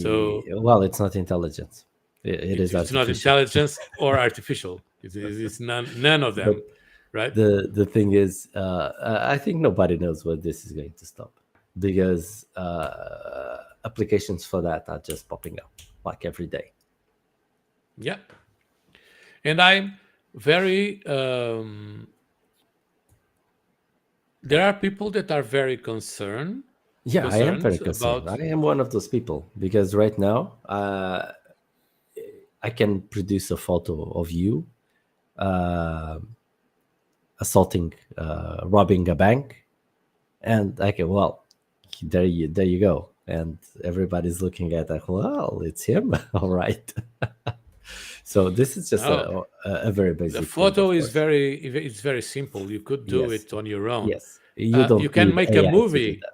Speaker 1: So
Speaker 2: well, it's not intelligence. It is
Speaker 1: it's not
Speaker 2: artificial.
Speaker 1: intelligence or artificial. It's none of
Speaker 2: But
Speaker 1: them, right?
Speaker 2: the thing is, I think nobody knows where this is going to stop because applications for that are just popping up like every day.
Speaker 1: Yeah, and I'm very. There are people that are very
Speaker 2: Yeah, I am very
Speaker 1: concerned
Speaker 2: concerned.
Speaker 1: about.
Speaker 2: I am one of those people because right now I can produce a photo of you uh, assaulting, robbing a bank, and I can, well, there you go, and everybody's looking at that. Well, it's him, all right. So this is just
Speaker 1: Oh,
Speaker 2: a very
Speaker 1: the
Speaker 2: basic thing,
Speaker 1: photo
Speaker 2: of
Speaker 1: is
Speaker 2: course.
Speaker 1: very simple. You could do
Speaker 2: Yes,
Speaker 1: it on your own.
Speaker 2: yes. You
Speaker 1: You
Speaker 2: don't
Speaker 1: can
Speaker 2: need
Speaker 1: make a
Speaker 2: AI to do
Speaker 1: movie.
Speaker 2: that.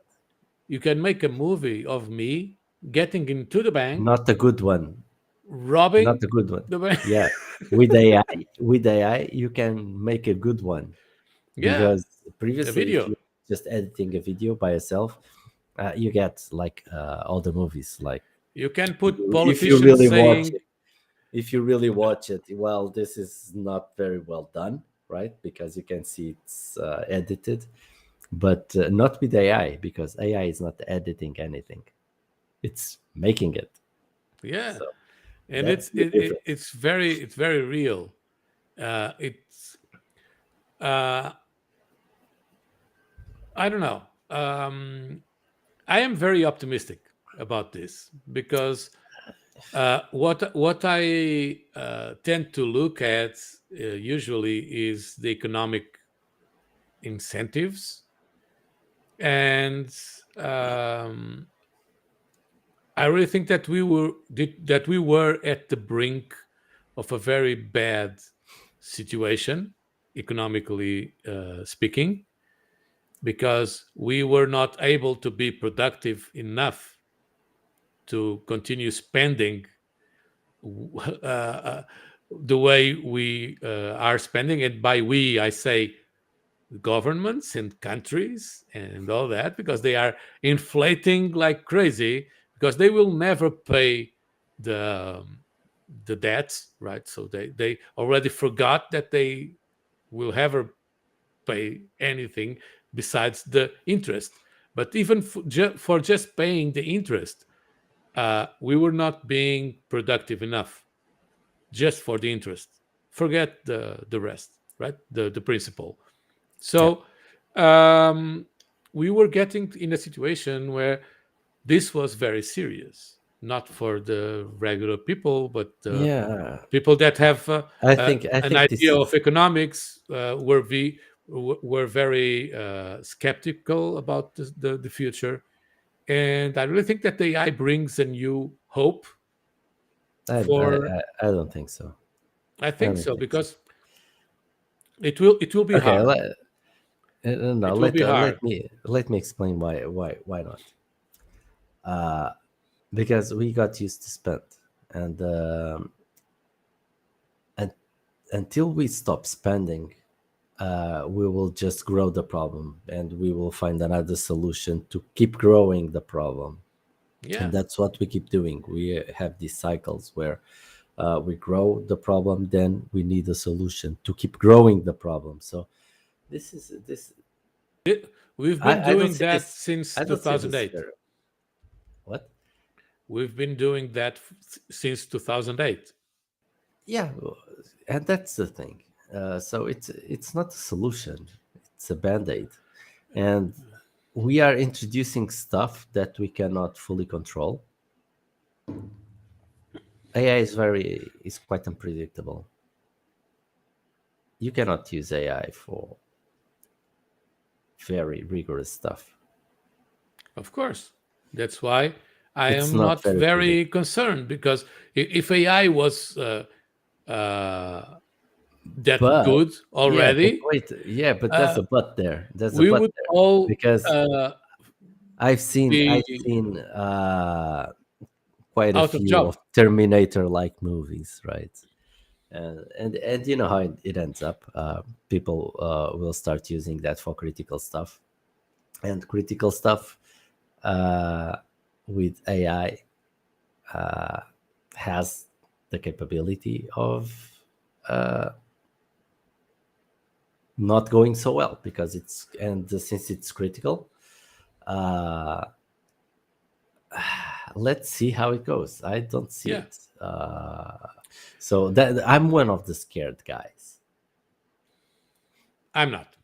Speaker 1: You can make a movie of me getting into the bank,
Speaker 2: Not a good one. Not
Speaker 1: robbing
Speaker 2: a good one.
Speaker 1: the bank.
Speaker 2: Yeah, with AI, you can make a good one
Speaker 1: Yeah,
Speaker 2: because
Speaker 1: a
Speaker 2: previously, if
Speaker 1: video.
Speaker 2: you just editing a video by yourself, you get like all the movies. Like
Speaker 1: You can put
Speaker 2: if you
Speaker 1: politicians
Speaker 2: really watch
Speaker 1: saying,
Speaker 2: it, if you really watch it, well, this is not very well done, right? Because you can see it's edited, but not with AI because AI is not editing anything; it's making it.
Speaker 1: yeah,
Speaker 2: So
Speaker 1: and
Speaker 2: that's the difference.
Speaker 1: it's very real. It's uh, I don't know. I am very optimistic about this because what I tend to look at usually is the economic incentives, and um, I really think that we were at the brink of a very bad situation, economically speaking, because we were not able to be productive enough to continue spending uh, the way we are spending. And by we, I say governments and countries and all that, because they are inflating like crazy because they will never pay the the debts, right? So they already forgot that they will ever pay anything besides the interest. But even for just paying the interest, we were not being productive enough just for the interest. Forget the rest, right? The principle.
Speaker 2: Yeah,
Speaker 1: So um, we were getting in a situation where this was very serious, not for the regular people, but
Speaker 2: Yeah,
Speaker 1: people that have
Speaker 2: I
Speaker 1: an
Speaker 2: think this
Speaker 1: idea of
Speaker 2: is.
Speaker 1: economics were very skeptical about the future. And I really think that the AI brings a new hope for.
Speaker 2: I don't think so.
Speaker 1: I
Speaker 2: I
Speaker 1: think
Speaker 2: don't
Speaker 1: so
Speaker 2: think so.
Speaker 1: because it will be
Speaker 2: Okay,
Speaker 1: hard.
Speaker 2: no,
Speaker 1: It will be hard.
Speaker 2: let me explain why not. Because we got used to spend, and and until we stop spending, we will just grow the problem, and we will find another solution to keep growing the problem. And
Speaker 1: Yeah.
Speaker 2: that's what we keep doing. We have these cycles where we grow the problem, then we need a solution to keep growing the problem. So this.
Speaker 1: We've been
Speaker 2: I don't
Speaker 1: doing
Speaker 2: see
Speaker 1: that
Speaker 2: this.
Speaker 1: since
Speaker 2: I don't see this
Speaker 1: 2008.
Speaker 2: very. What?
Speaker 1: We've been doing that since 2008.
Speaker 2: Yeah, and that's the thing. So it's not a solution; it's a band-aid, and we are introducing stuff that we cannot fully control. AI is quite unpredictable. You cannot use AI for very rigorous stuff.
Speaker 1: Of course. That's why I
Speaker 2: It's
Speaker 1: am
Speaker 2: not
Speaker 1: not
Speaker 2: very
Speaker 1: very
Speaker 2: predictable.
Speaker 1: concerned because if AI was uh, that
Speaker 2: But
Speaker 1: good
Speaker 2: yeah, but
Speaker 1: already,
Speaker 2: wait, yeah, but there's
Speaker 1: uh,
Speaker 2: a but there. There's a
Speaker 1: we
Speaker 2: but
Speaker 1: would
Speaker 2: there
Speaker 1: all
Speaker 2: because
Speaker 1: be
Speaker 2: I've seen quite a
Speaker 1: out of
Speaker 2: few
Speaker 1: job.
Speaker 2: of Terminator-like movies, right? And you know how it ends up. People will start using that for critical stuff, and critical stuff uh, with AI has the capability of not going so well because it's and since it's critical. Uh, let's see how it goes. I don't see
Speaker 1: Yeah,
Speaker 2: it. So that I'm one of the scared guys.
Speaker 1: I'm not.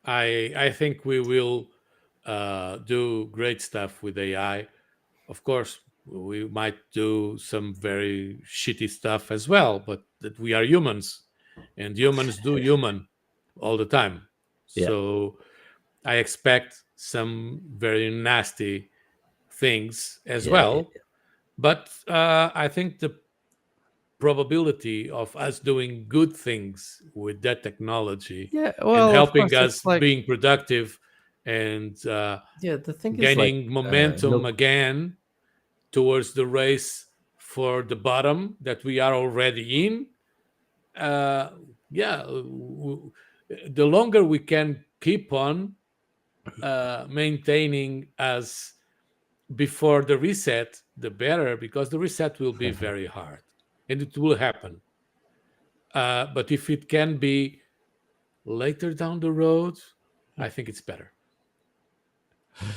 Speaker 1: I think we will do great stuff with AI. Of course, we might do some very shitty stuff as well, but that we are humans, and humans do human all the time.
Speaker 2: Yeah,
Speaker 1: So I expect some very nasty things as
Speaker 2: yeah,
Speaker 1: well. But I think the probability of us doing good things with that technology
Speaker 2: yeah.
Speaker 1: and
Speaker 2: Well, of
Speaker 1: helping
Speaker 2: course,
Speaker 1: us
Speaker 2: it's like
Speaker 1: being productive and
Speaker 2: yeah. The thing is like
Speaker 1: gaining momentum
Speaker 2: no,
Speaker 1: again towards the race for the bottom that we are already in. Uh, yeah, the longer we can keep on maintaining as before the reset, the better, because the reset will be very hard and it will happen. But if it can be later down the road, I think it's better.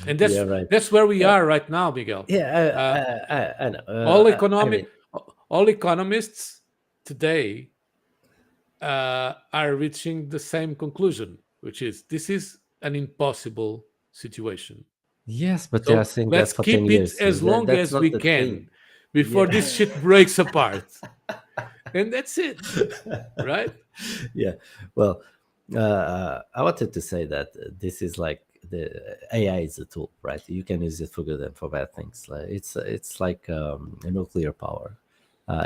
Speaker 1: And
Speaker 2: yeah,
Speaker 1: that's
Speaker 2: right.
Speaker 1: that's where we
Speaker 2: Uh,
Speaker 1: are right now, Miguel.
Speaker 2: yeah,
Speaker 1: Uh,
Speaker 2: I know.
Speaker 1: all
Speaker 2: I
Speaker 1: economic,
Speaker 2: mean,
Speaker 1: all economists today are reaching the same conclusion, which is this is an impossible situation.
Speaker 2: yes, but they are
Speaker 1: So
Speaker 2: saying that
Speaker 1: let's
Speaker 2: for 10
Speaker 1: keep it
Speaker 2: years.
Speaker 1: as long
Speaker 2: That's
Speaker 1: as
Speaker 2: not
Speaker 1: we
Speaker 2: the thing.
Speaker 1: can before
Speaker 2: Yeah.
Speaker 1: this shit breaks apart. And that's it, right?
Speaker 2: Yeah. Well, I wanted to say that this is like the AI is a tool, right? You can use it for good and for bad things. Like it's like a nuclear power.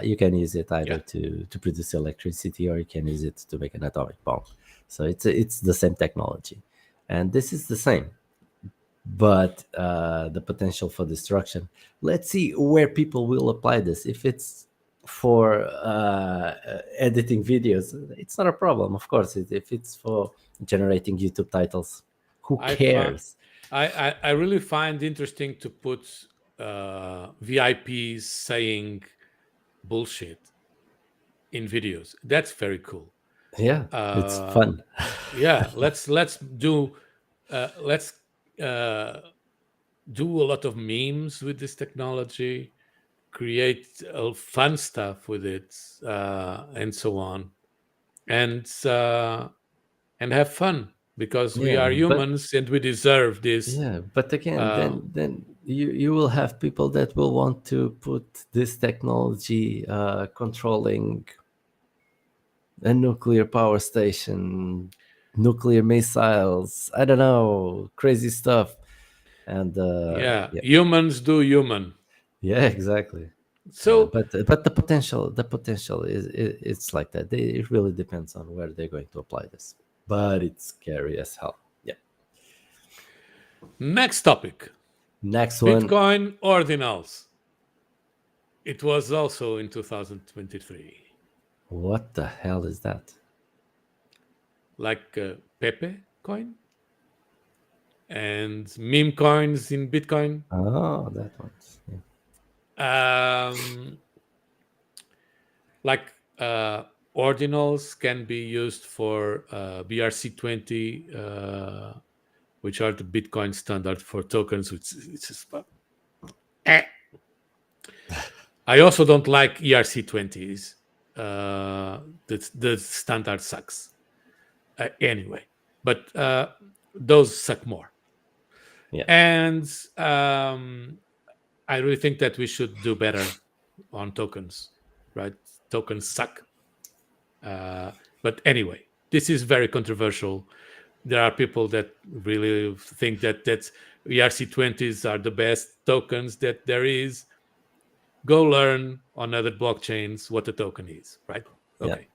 Speaker 2: You can use it either
Speaker 1: Yeah.
Speaker 2: to produce electricity or you can use it to make an atomic bomb. So it's the same technology, and this is the same. But the potential for destruction. Let's see where people will apply this. If it's for editing videos, it's not a problem, of course. If it's for generating YouTube titles, who
Speaker 1: I find
Speaker 2: cares?
Speaker 1: I really find interesting to put VIPs saying bullshit in videos. That's very cool.
Speaker 2: Yeah, it's
Speaker 1: Uh,
Speaker 2: fun.
Speaker 1: yeah, let's uh, do a lot of memes with this technology, create fun stuff with it, and so on, and have fun. because we
Speaker 2: Yeah,
Speaker 1: are
Speaker 2: but
Speaker 1: humans and we deserve this.
Speaker 2: yeah, but again,
Speaker 1: Um,
Speaker 2: then you will have people that will want to put this technology controlling a nuclear power station, nuclear missiles. I don't know, crazy stuff. And
Speaker 1: yeah,
Speaker 2: yeah,
Speaker 1: humans do human.
Speaker 2: yeah, exactly.
Speaker 1: So
Speaker 2: But the potential is it's like that. It really depends on where they're going to apply this. But it's scary as hell. Yeah.
Speaker 1: next topic:
Speaker 2: Next one.
Speaker 1: Bitcoin ordinals. It was also in 2023,
Speaker 2: What the hell is that?
Speaker 1: like Pepe coin and meme coins in Bitcoin.
Speaker 2: Oh, that one. Yeah.
Speaker 1: Um, like ordinals can be used for BRC20, which are the Bitcoin standard for tokens. Which is, eh. I also don't like ERC20s. The standard sucks anyway, but those suck more.
Speaker 2: Yeah.
Speaker 1: And I really think that we should do better on tokens, right? Tokens suck. But anyway, this is very controversial. There are people that really think that ERC20s are the best tokens that there is. Go learn on other blockchains what a token is, right?
Speaker 2: Yeah.
Speaker 1: Okay.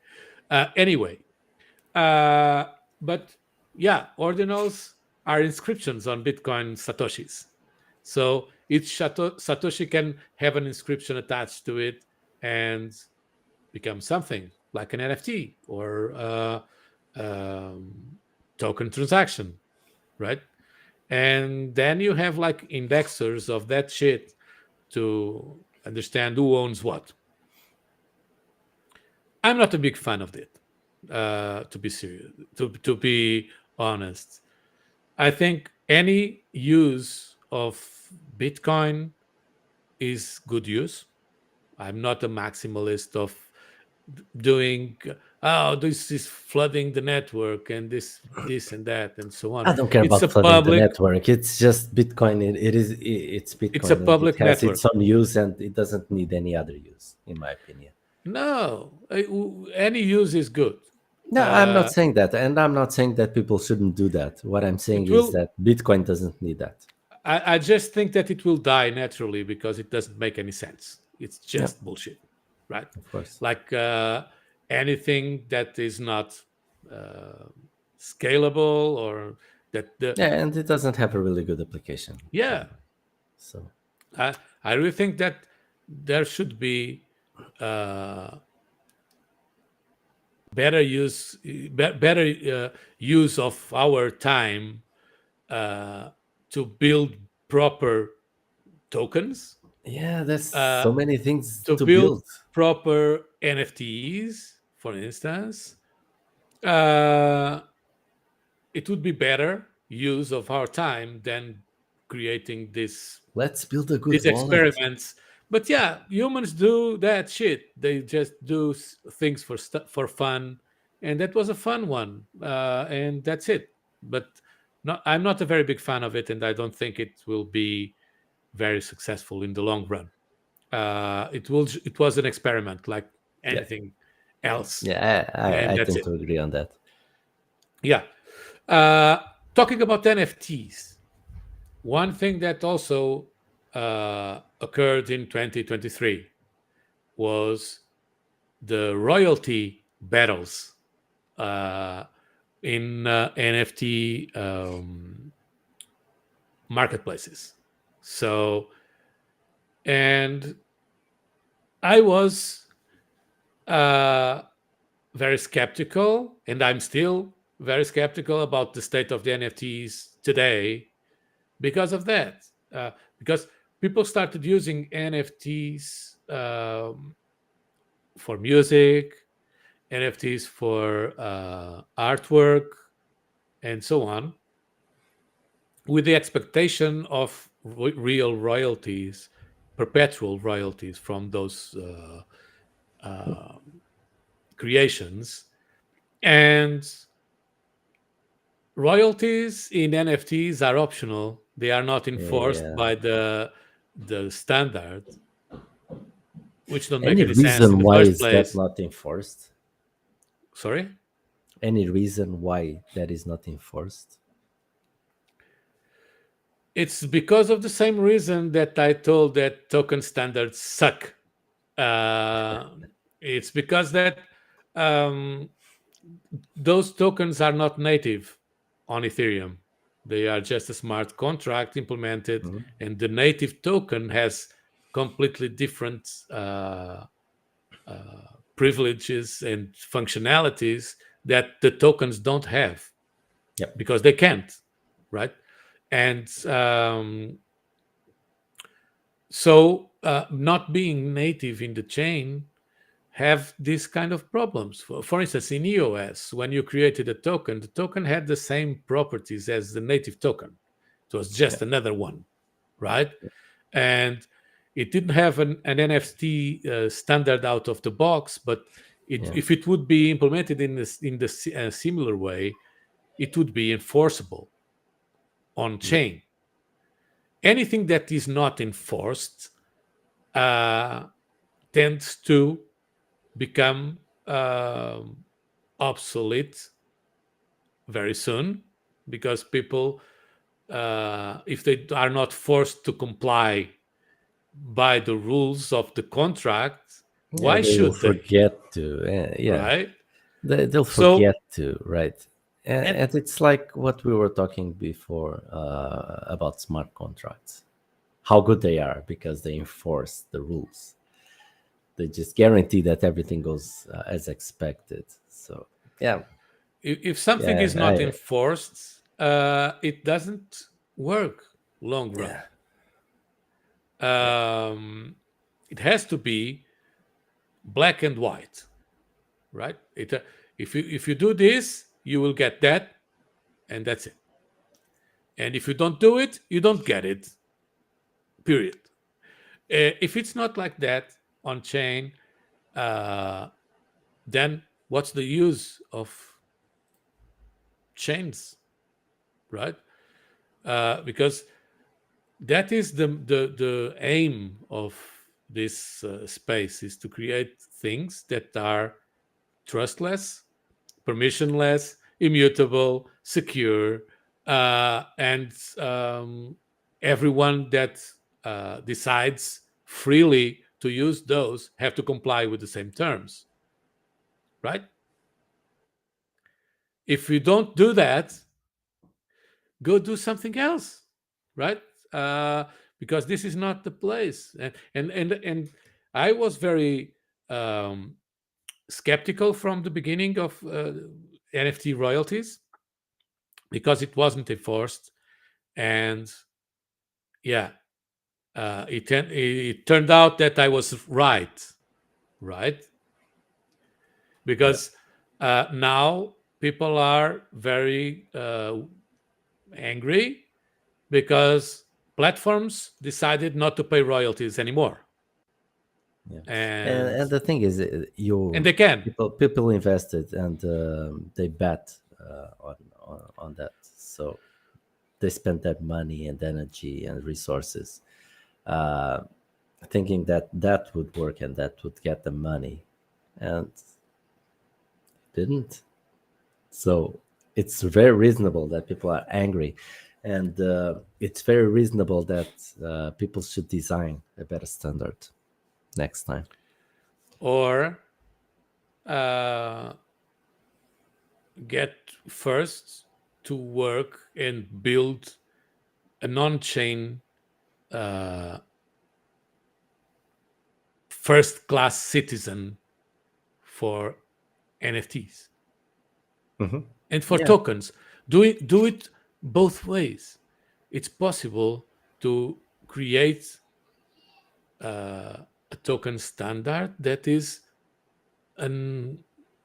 Speaker 1: Anyway, uh, but yeah, ordinals are inscriptions on Bitcoin satoshis. So each satoshi can have an inscription attached to it and become something like an NFT or token transaction, right? And then you have like indexers of that shit to understand who owns what. I'm not a big fan of it, to be serious, to be honest. I think any use of Bitcoin is good use. I'm not a maximalist of doing this is flooding the network and this and that and so on.
Speaker 2: I don't care
Speaker 1: It's a
Speaker 2: about flooding the
Speaker 1: public
Speaker 2: network. It's just Bitcoin. It's
Speaker 1: it's a
Speaker 2: Bitcoin, and it
Speaker 1: public
Speaker 2: has its
Speaker 1: network.
Speaker 2: own use, and it doesn't need any other use, in my opinion.
Speaker 1: No, any use is good.
Speaker 2: No, I'm not
Speaker 1: Uh,
Speaker 2: saying that, and I'm not saying that people shouldn't do that. What I'm saying
Speaker 1: it
Speaker 2: is
Speaker 1: will.
Speaker 2: that Bitcoin doesn't need that.
Speaker 1: I just think that it will die naturally because it doesn't make any sense. It's
Speaker 2: Yeah,
Speaker 1: just bullshit, right?
Speaker 2: of course.
Speaker 1: Like anything that is not uh, scalable or that the
Speaker 2: Yeah, and it doesn't have a really good application.
Speaker 1: yeah.
Speaker 2: So
Speaker 1: I really think that there should be uh, better use of our time uh, to build proper tokens,
Speaker 2: yeah, there's
Speaker 1: uh,
Speaker 2: so many things
Speaker 1: to
Speaker 2: to
Speaker 1: build
Speaker 2: build.
Speaker 1: proper NFTs, for instance. Uh, it would be better use of our time than creating
Speaker 2: Let's build a good
Speaker 1: these
Speaker 2: wallet.
Speaker 1: experiments. But yeah, humans do that shit. They just do things for fun, and that was a fun one, and that's it. But I'm not a very big fan of it, and I don't think it will be very successful in the long run. It was an experiment like
Speaker 2: Yeah,
Speaker 1: anything else,
Speaker 2: yeah,
Speaker 1: and
Speaker 2: I
Speaker 1: that's
Speaker 2: tend
Speaker 1: it.
Speaker 2: to agree on that.
Speaker 1: Yeah. Uh, Talking about NFTs, one thing that also occurred in 2023 was the royalty battles uh, in NFT marketplaces. So, and I was uh, very skeptical, and I'm still very skeptical about the state of the NFTs today because of that. Because people started using NFTs for music, NFTs for artwork, and so on, with the expectation of real royalties, perpetual royalties from those creations. And royalties in NFTs are optional. They are not enforced
Speaker 2: Yeah.
Speaker 1: by the standard, which don't make
Speaker 2: Any
Speaker 1: any sense in
Speaker 2: reason
Speaker 1: the
Speaker 2: why
Speaker 1: first
Speaker 2: is that
Speaker 1: place.
Speaker 2: not enforced?
Speaker 1: Sorry.
Speaker 2: Any reason why that is not enforced?
Speaker 1: It's because of the same reason that I told that token standards suck. Uh, it's because that um, those tokens are not native on Ethereum. They are just a smart contract implemented,
Speaker 2: Mhm.
Speaker 1: and the native token has completely different privileges and functionalities that the tokens don't have
Speaker 2: Yep.
Speaker 1: because they can't, right? And so, not being native in the chain have these kind of problems. For instance, in EOS, when you created a token, the token had the same properties as the native token. It was just
Speaker 2: Yep.
Speaker 1: another one, right? And it didn't have an NFT standard out of the box, but
Speaker 2: Yeah.
Speaker 1: if it would be implemented in the similar way, it would be enforceable on
Speaker 2: Yep.
Speaker 1: chain. Anything that is not enforced uh, tends to become obsolete very soon because people, if they are not forced to comply by the rules of the contract,
Speaker 2: Yeah,
Speaker 1: why
Speaker 2: they will
Speaker 1: should they?
Speaker 2: forget to. Yeah,
Speaker 1: Right?
Speaker 2: they'll
Speaker 1: So,
Speaker 2: forget to, right? And,
Speaker 1: and
Speaker 2: and it's like what we were talking before about smart contracts, how good they are because they enforce the rules. They just guarantee that everything goes as expected. So yeah,
Speaker 1: if something
Speaker 2: yeah,
Speaker 1: is not enforced, it doesn't work long run.
Speaker 2: yeah, yeah,
Speaker 1: It has to be black and white, right? If you do this, you will get that, and that's it. And if you don't do it, you don't get it. Period. If it's not like that on chain, uh, then what's the use of chains, right? Because that is the aim of this space is to create things that are trustless, permissionless, immutable, secure, and everyone that decides freely to use those have to comply with the same terms, right? If you don't do that, go do something else, right? Uh, because this is not the place. And I was very um, skeptical from the beginning of NFT royalties because it wasn't enforced, and yeah, it turned out that I was right,
Speaker 2: yeah,
Speaker 1: because now people are very angry because platforms decided not to pay royalties anymore,
Speaker 2: yeah.
Speaker 1: and
Speaker 2: And the thing is,
Speaker 1: and
Speaker 2: you
Speaker 1: they can.
Speaker 2: people invested and they bet on that, so they spent that money and energy and resources uh, thinking that that would work and that would get them money, and didn't. So it's very reasonable that people are angry, and it's very reasonable that people should design a better standard next time.
Speaker 1: Or uh, get first to work and build a non-chain uh, first-class citizen for NFTs
Speaker 2: Hmm.
Speaker 1: and for
Speaker 2: Yeah,
Speaker 1: tokens. Do it both ways. It's possible to create a token standard that is an,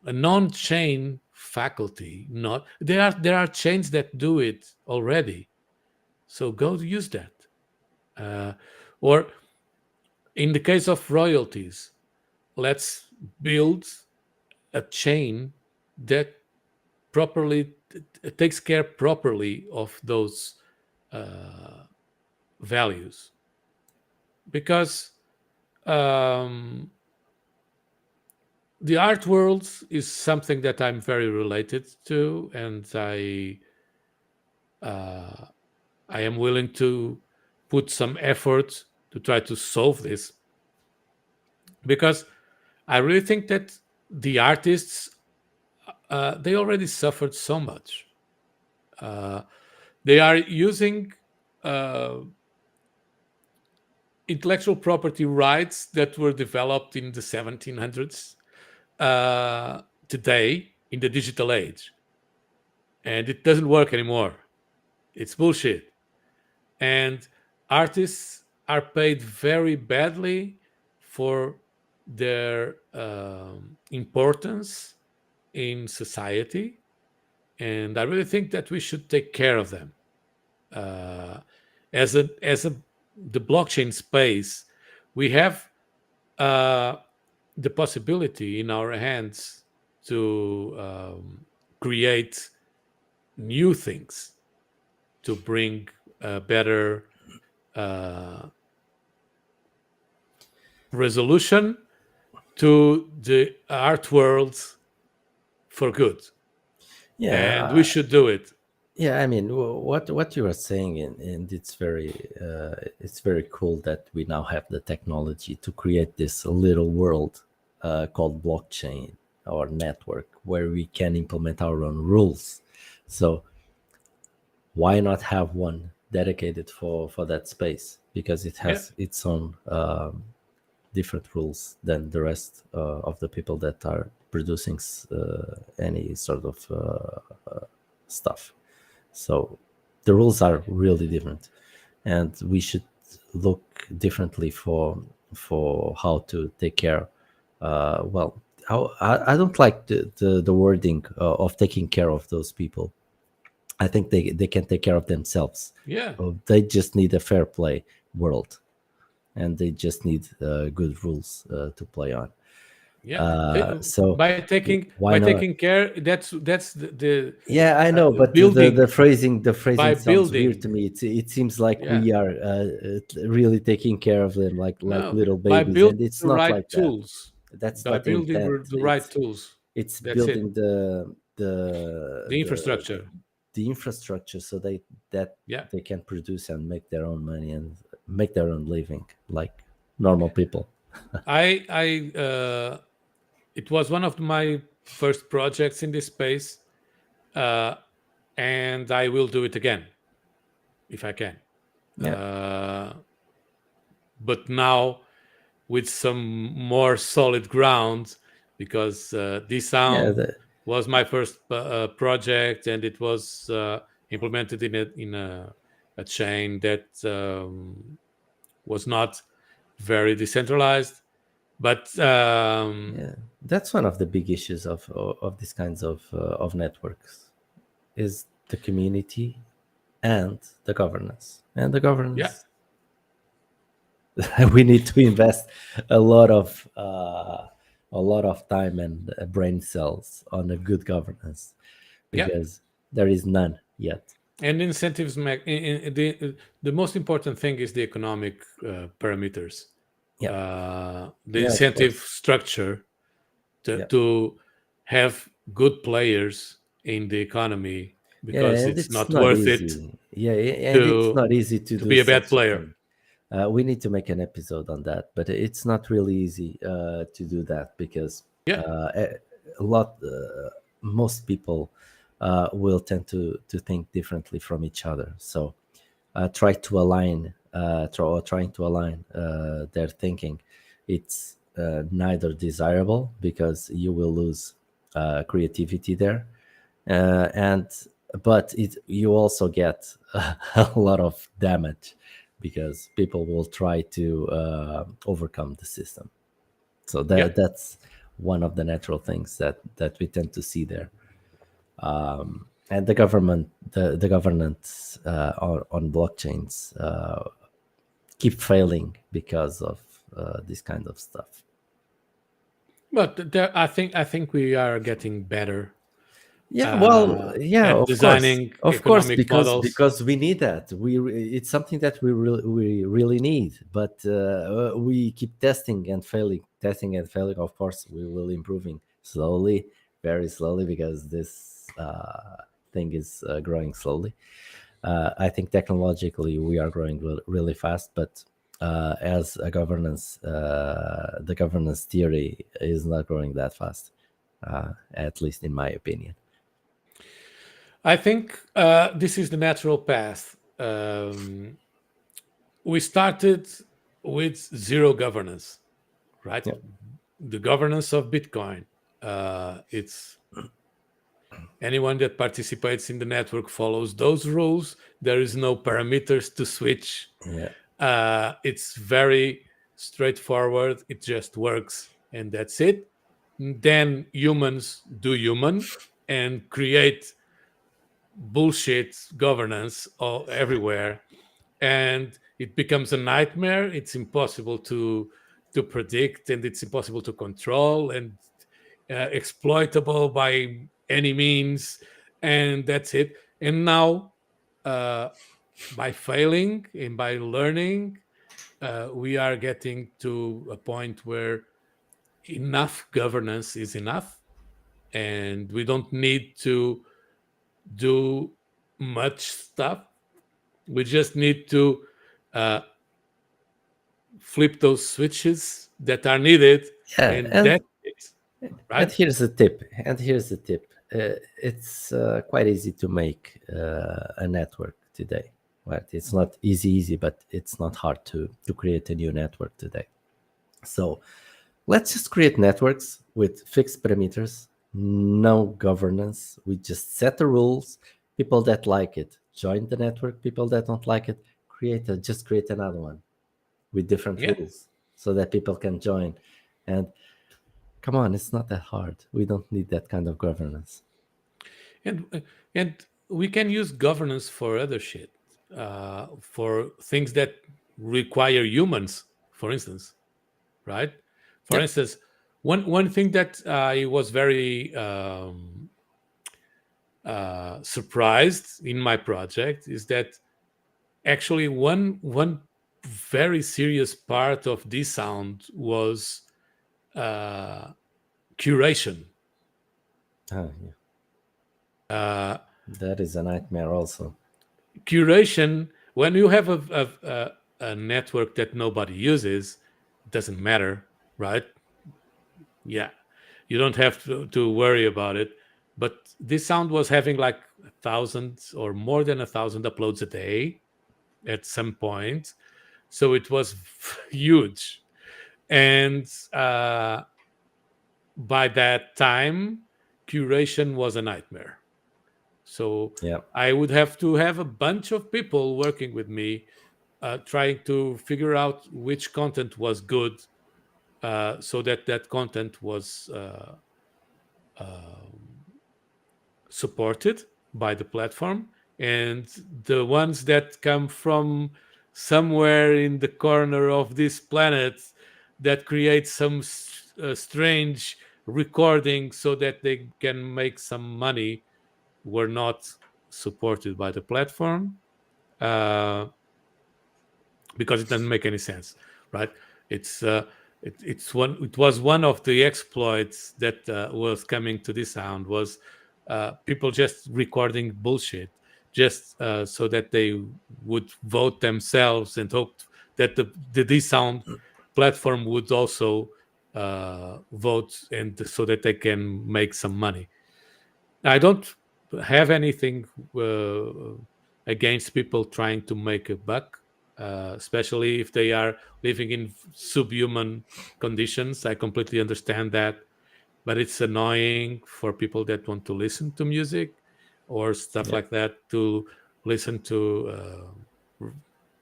Speaker 1: a non-chain faculty. Not there are chains that do it already. So go use that. Uh, or in the case of royalties, let's build a chain that properly takes care properly of those values, because um, the art world is something that I'm very related to, and uh, I am willing to put some effort to try to solve this, because I really think that the artists they already suffered so much. Uh, they are using uh, intellectual property rights that were developed in the 1700s today in the digital age, and it doesn't work anymore. It's bullshit. And artists are paid very badly for their importance in society, and I really think that we should take care of them. Uh, as a the blockchain space, we have uh, the possibility in our hands to create new things to bring a better uh, resolution to the art world for good, and we
Speaker 2: Yeah,
Speaker 1: should do it.
Speaker 2: yeah. I mean, what you are saying, and it's very cool that we now have the technology to create this little world called blockchain or network where we can implement our own rules. So why not have one dedicated for that space, because it
Speaker 1: Yeah,
Speaker 2: has its own different rules than the rest of the people that are producing any sort of stuff. So the rules are really different, and we should look differently for how to take care. Well, I don't like the wording of taking care of those people. I think they can take care of themselves.
Speaker 1: yeah,
Speaker 2: They just need a fair play world, and they just need good rules to play on.
Speaker 1: yeah.
Speaker 2: So
Speaker 1: By taking
Speaker 2: why not?
Speaker 1: care, that's the
Speaker 2: Yeah, I know, but
Speaker 1: building,
Speaker 2: the
Speaker 1: by
Speaker 2: phrasing sounds weird to
Speaker 1: building.
Speaker 2: me. It seems like
Speaker 1: Yeah,
Speaker 2: we are really taking care of them like
Speaker 1: no,
Speaker 2: little
Speaker 1: by
Speaker 2: babies,
Speaker 1: building
Speaker 2: and it's
Speaker 1: the
Speaker 2: not
Speaker 1: right
Speaker 2: like that.
Speaker 1: tools,
Speaker 2: That's
Speaker 1: by
Speaker 2: not the
Speaker 1: building
Speaker 2: intent.
Speaker 1: the right tools.
Speaker 2: It's
Speaker 1: That's it.
Speaker 2: building the
Speaker 1: The
Speaker 2: the
Speaker 1: infrastructure.
Speaker 2: the infrastructure so that
Speaker 1: Yeah,
Speaker 2: they can produce and make their own money and make their own living like normal people.
Speaker 1: I it was one of my first projects in this space, uh, and I will do it again if I can.
Speaker 2: Yeah,
Speaker 1: Uh, but now with some more solid ground, because this
Speaker 2: yeah,
Speaker 1: sound was my first project, and it was implemented in a chain that was not very decentralized. But
Speaker 2: yeah. That's one of the big issues of these kinds of networks is the community and the governance. And the
Speaker 1: yeah,
Speaker 2: governance, we need to invest a lot of time and brain cells on a good governance,
Speaker 1: yeah.
Speaker 2: because there is none yet.
Speaker 1: And incentives, the most important thing is the economic parameters,
Speaker 2: Yeah,
Speaker 1: the
Speaker 2: yeah, of
Speaker 1: incentive
Speaker 2: course.
Speaker 1: structure
Speaker 2: Yeah,
Speaker 1: to have good players in the economy,
Speaker 2: yeah,
Speaker 1: because
Speaker 2: and
Speaker 1: it's
Speaker 2: it's
Speaker 1: not
Speaker 2: not
Speaker 1: worth it
Speaker 2: easy. Yeah, and it's
Speaker 1: to
Speaker 2: not easy to do
Speaker 1: be a bad
Speaker 2: such a
Speaker 1: player.
Speaker 2: thing. We need to make an episode on that, but it's not really easy to do that, because
Speaker 1: Yeah,
Speaker 2: a lot, most people will tend to think differently from each other. So trying to align their thinking, it's neither desirable, because you will lose creativity there, and but you also get a lot of damage, because people will try to overcome the system. So
Speaker 1: yeah,
Speaker 2: that's one of the natural things that we tend to see there. And the governance on blockchains keep failing because of this kind of stuff.
Speaker 1: but I think we are getting better.
Speaker 2: Yeah, well, yeah,
Speaker 1: and designing
Speaker 2: of course,
Speaker 1: economic models.
Speaker 2: because we need that. It's something that we really need. But we keep testing and failing, testing and failing. Of course, we will improving slowly, very slowly, because this thing is growing slowly. I think technologically we are growing really fast, but as a governance, the governance theory is not growing that fast, at least in my opinion.
Speaker 1: I think this is the natural path. We started with zero governance, right?
Speaker 2: Yeah.
Speaker 1: The governance of Bitcoin. It's anyone that participates in the network follows those rules. There is no parameters to switch.
Speaker 2: Yeah.
Speaker 1: It's very straightforward. It just works, and that's it. Then humans do human and create bullshit governance everywhere, and it becomes a nightmare. It's impossible to predict, and it's impossible to control, and exploitable by any means, and that's it. And now, uh, by failing and by learning, we are getting to a point where enough governance is enough, and we don't need to do much stuff. We just need to uh, flip those switches that are needed,
Speaker 2: Yeah,
Speaker 1: and that's it,
Speaker 2: and
Speaker 1: right?
Speaker 2: here's the tip. It's quite easy to make a network today. Right? It's not easy, but it's not hard to create a new network today. So let's just create networks with fixed parameters, no governance. We just set the rules. People that like it join the network. People that don't like it, just create another one with different
Speaker 1: Yeah,
Speaker 2: rules so that people can join. And come on, it's not that hard. We don't need that kind of governance.
Speaker 1: and we can use governance for other shit, for things that require humans, for instance, right? For
Speaker 2: Yep.
Speaker 1: instance, one thing that I was very surprised in my project is that actually one very serious part of this sound was uh, curation.
Speaker 2: Ah, yeah.
Speaker 1: Uh,
Speaker 2: That is a nightmare also.
Speaker 1: Curation, when you have a network that nobody uses, it doesn't matter, right? Yeah, you don't have to worry about it. But this sound was having like 1,000 or more than 1,000 uploads a day at some point, so it was huge. And by that time, curation was a nightmare. So
Speaker 2: Yeah.
Speaker 1: I would have to have a bunch of people working with me, trying to figure out which content was good, so that that content was supported by the platform, and the ones that come from somewhere in the corner of this planet that create some strange recording so that they can make some money were not supported by the platform, uh, because it doesn't make any sense, right? It's it was one of the exploits that was coming to this sound was people just recording bullshit just so that they would vote themselves and hoped that the this sound platform would also vote, and so that they can make some money. I don't have anything against people trying to make a buck, especially if they are living in subhuman conditions. I completely understand that, but it's annoying for people that want to listen to music or stuff
Speaker 2: Yeah.
Speaker 1: like that, to listen to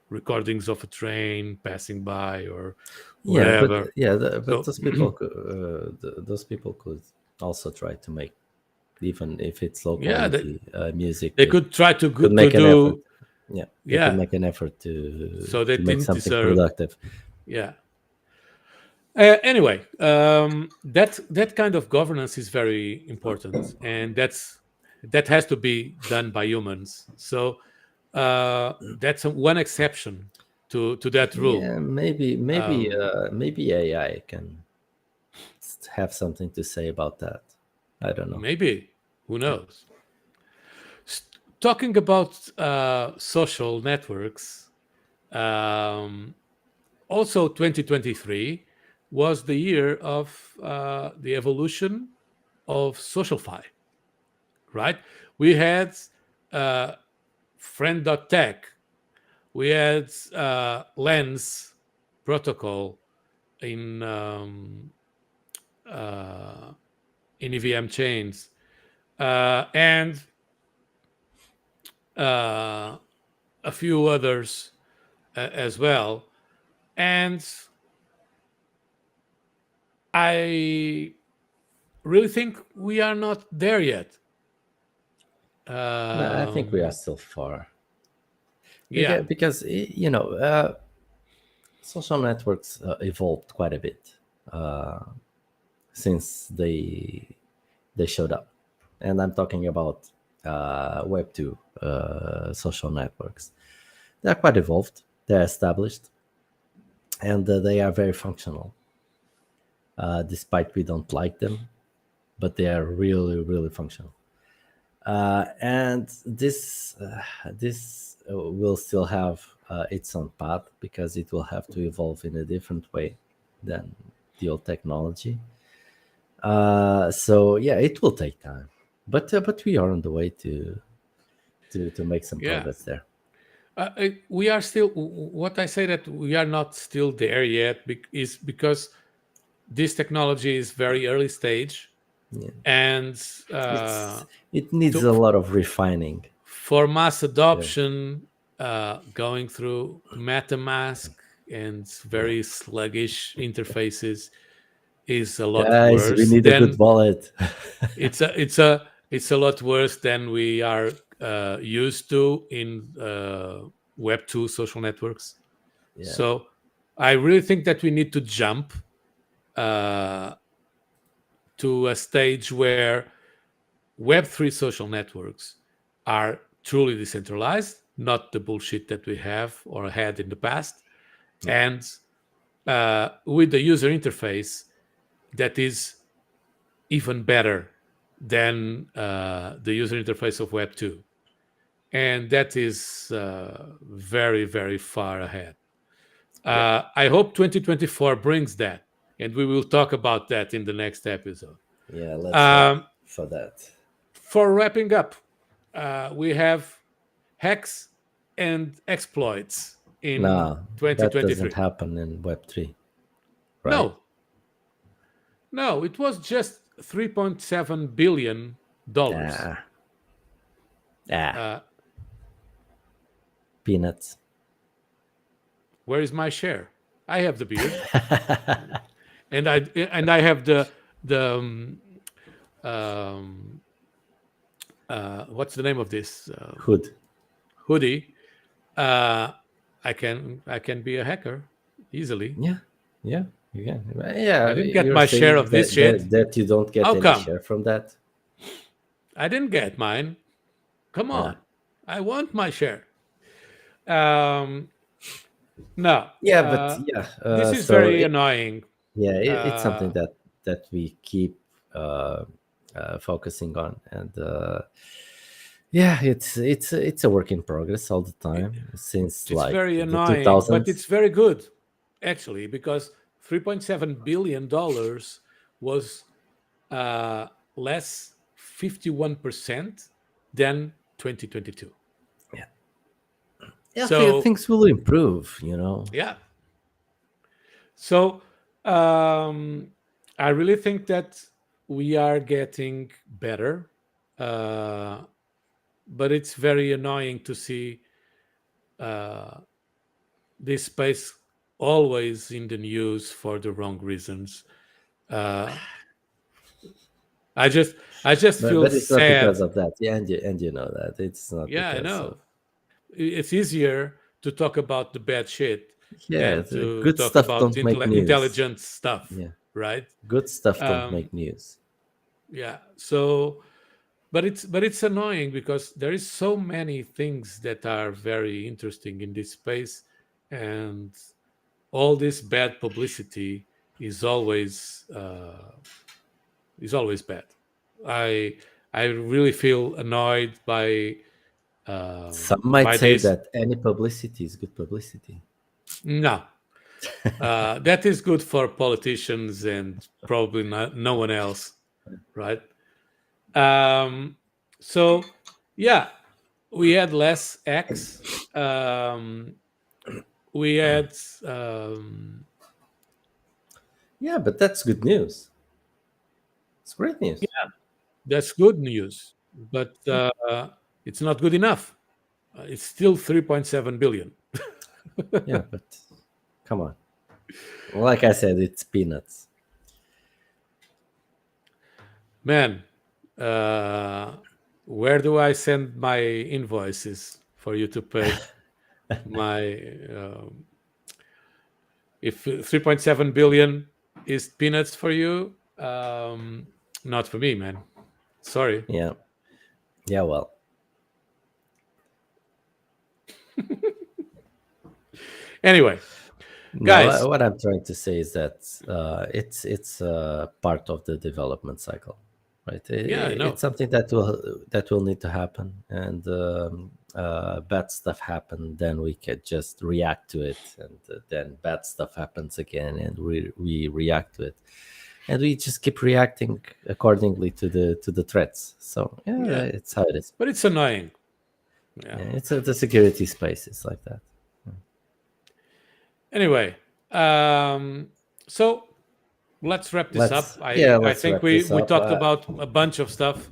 Speaker 1: recordings of a train passing by or
Speaker 2: Yeah, but
Speaker 1: whatever.
Speaker 2: but
Speaker 1: So
Speaker 2: those people could also try to make, even if it's low
Speaker 1: yeah,
Speaker 2: quality music,
Speaker 1: they
Speaker 2: they
Speaker 1: could try to
Speaker 2: could
Speaker 1: to
Speaker 2: make an effort.
Speaker 1: do,
Speaker 2: Yeah, they could
Speaker 1: yeah,
Speaker 2: make an effort
Speaker 1: so they
Speaker 2: to make
Speaker 1: didn't
Speaker 2: something
Speaker 1: deserve,
Speaker 2: productive.
Speaker 1: yeah. Anyway, that kind of governance is very important, and that's that has to be done by humans. So that's one exception to that rule.
Speaker 2: Yeah, maybe
Speaker 1: Um,
Speaker 2: maybe AI can have something to say about that. I don't know.
Speaker 1: maybe, who knows? Talking about social networks, um, also 2023 was the year of the evolution of SocialFi, right? We had uh, friend.tech, we had Lens protocol in uh, in EVM chains, and uh, a few others as well. And I really think we are not there yet.
Speaker 2: No, I think we are
Speaker 1: Um,
Speaker 2: still far
Speaker 1: yeah,
Speaker 2: because social networks evolved quite a bit since they showed up, and I'm talking about Web two social networks. They are quite evolved. They're established, and they are very functional. Despite we don't like them, but they are really, really functional. And this will still have its own path because it will have to evolve in a different way than the old technology. So yeah, it will take time, but we are on the way to make some
Speaker 1: yeah.
Speaker 2: progress there.
Speaker 1: We are still. What I say that we are not still there yet is because this technology is very early stage,
Speaker 2: Yeah,
Speaker 1: and
Speaker 2: it's it needs
Speaker 1: to,
Speaker 2: a lot of refining.
Speaker 1: for mass
Speaker 2: Yeah,
Speaker 1: adoption, going through MetaMask and
Speaker 2: yeah.
Speaker 1: very sluggish interfaces is a lot
Speaker 2: Guys, we
Speaker 1: worse
Speaker 2: need a good
Speaker 1: than
Speaker 2: wallet.
Speaker 1: it's a lot worse than we are used to in Web two social networks.
Speaker 2: Yeah,
Speaker 1: So I really think that we need to jump uh, to a stage where Web three social networks are truly decentralized, not the bullshit that we have or had in the past,
Speaker 2: yeah,
Speaker 1: and with the user interface that is even better than the user interface of Web 2. And that is very, very far ahead.
Speaker 2: yeah,
Speaker 1: I hope 2024 brings that, and we will talk about that in the next episode.
Speaker 2: yeah. Let's hope
Speaker 1: Um,
Speaker 2: for that.
Speaker 1: for wrapping up, we have hacks and exploits in
Speaker 2: No, that doesn't
Speaker 1: 2023.
Speaker 2: happen in Web three, right?
Speaker 1: No, no, it was just $3.7 billion.
Speaker 2: Ah, ah,
Speaker 1: Uh,
Speaker 2: peanuts.
Speaker 1: where is my share? I have the beard, and I have the um, what's the name of this
Speaker 2: Hood.
Speaker 1: hoodie? Uh, I can be a hacker easily.
Speaker 2: Yeah, yeah, yeah, yeah.
Speaker 1: I didn't get
Speaker 2: You're
Speaker 1: my share
Speaker 2: saying
Speaker 1: of this
Speaker 2: that that,
Speaker 1: shit.
Speaker 2: that you don't get
Speaker 1: How
Speaker 2: any
Speaker 1: come?
Speaker 2: share from that?
Speaker 1: I didn't get mine. Come
Speaker 2: Yeah,
Speaker 1: on, I want my share. Um, no,
Speaker 2: yeah, but yeah.
Speaker 1: this is
Speaker 2: So
Speaker 1: very annoying.
Speaker 2: yeah, it's something
Speaker 1: Uh,
Speaker 2: that we keep uh, focusing on, and yeah, it's a work in progress all the time since
Speaker 1: It's
Speaker 2: like
Speaker 1: very
Speaker 2: the
Speaker 1: annoying, but
Speaker 2: 2000s.
Speaker 1: it's very good, actually, because $3.7 billion was uh, less 51% than 2022.
Speaker 2: Yeah, yeah,
Speaker 1: So,
Speaker 2: things will improve. You know.
Speaker 1: yeah. So, um, I really think that we are getting better, uh, but it's very annoying to see uh, this space always in the news for the wrong reasons. Uh, I just I just feel
Speaker 2: But it's not
Speaker 1: sad.
Speaker 2: because of that. Yeah, and you know that it's not
Speaker 1: Yeah, I
Speaker 2: because
Speaker 1: know.
Speaker 2: of.
Speaker 1: It's easier to talk about the bad shit
Speaker 2: Yeah,
Speaker 1: than
Speaker 2: the
Speaker 1: to
Speaker 2: good
Speaker 1: talk
Speaker 2: stuff
Speaker 1: about
Speaker 2: don't make news.
Speaker 1: intelligent stuff,
Speaker 2: Yeah,
Speaker 1: right?
Speaker 2: good stuff don't
Speaker 1: Um,
Speaker 2: make news.
Speaker 1: yeah. So but it's annoying because there is so many things that are very interesting in this space, and all this bad publicity is always bad. I I really feel annoyed
Speaker 2: Some might
Speaker 1: by
Speaker 2: say
Speaker 1: this.
Speaker 2: that any publicity is good publicity.
Speaker 1: No, that is good for politicians and probably not, no one else, right? Um, so yeah, we had less X. We had
Speaker 2: Yeah, but that's good news. It's great news.
Speaker 1: yeah, that's good news, but it's not good enough. It's still 3.7 billion.
Speaker 2: Yeah, but come on. Like I said, it's peanuts.
Speaker 1: Man, uh, where do I send my invoices for you to pay my? If 3.7 billion is peanuts for you, not for me, man. Sorry.
Speaker 2: Yeah. Yeah, well.
Speaker 1: Anyway,
Speaker 2: No,
Speaker 1: guys.
Speaker 2: what I'm trying to say is that it's part of the development cycle, right?
Speaker 1: Yeah, I know.
Speaker 2: It's something that will need to happen, and bad stuff happen. Then we can just react to it, and then bad stuff happens again, and we react to it, and we just keep reacting accordingly to the threats. So yeah,
Speaker 1: Yeah,
Speaker 2: it's how it is.
Speaker 1: but it's annoying. Yeah.
Speaker 2: Yeah, it's the security space. It's like that.
Speaker 1: Anyway, so let's wrap this up. I
Speaker 2: Let's
Speaker 1: think
Speaker 2: wrap
Speaker 1: we
Speaker 2: this
Speaker 1: we
Speaker 2: up.
Speaker 1: talked about a bunch of stuff.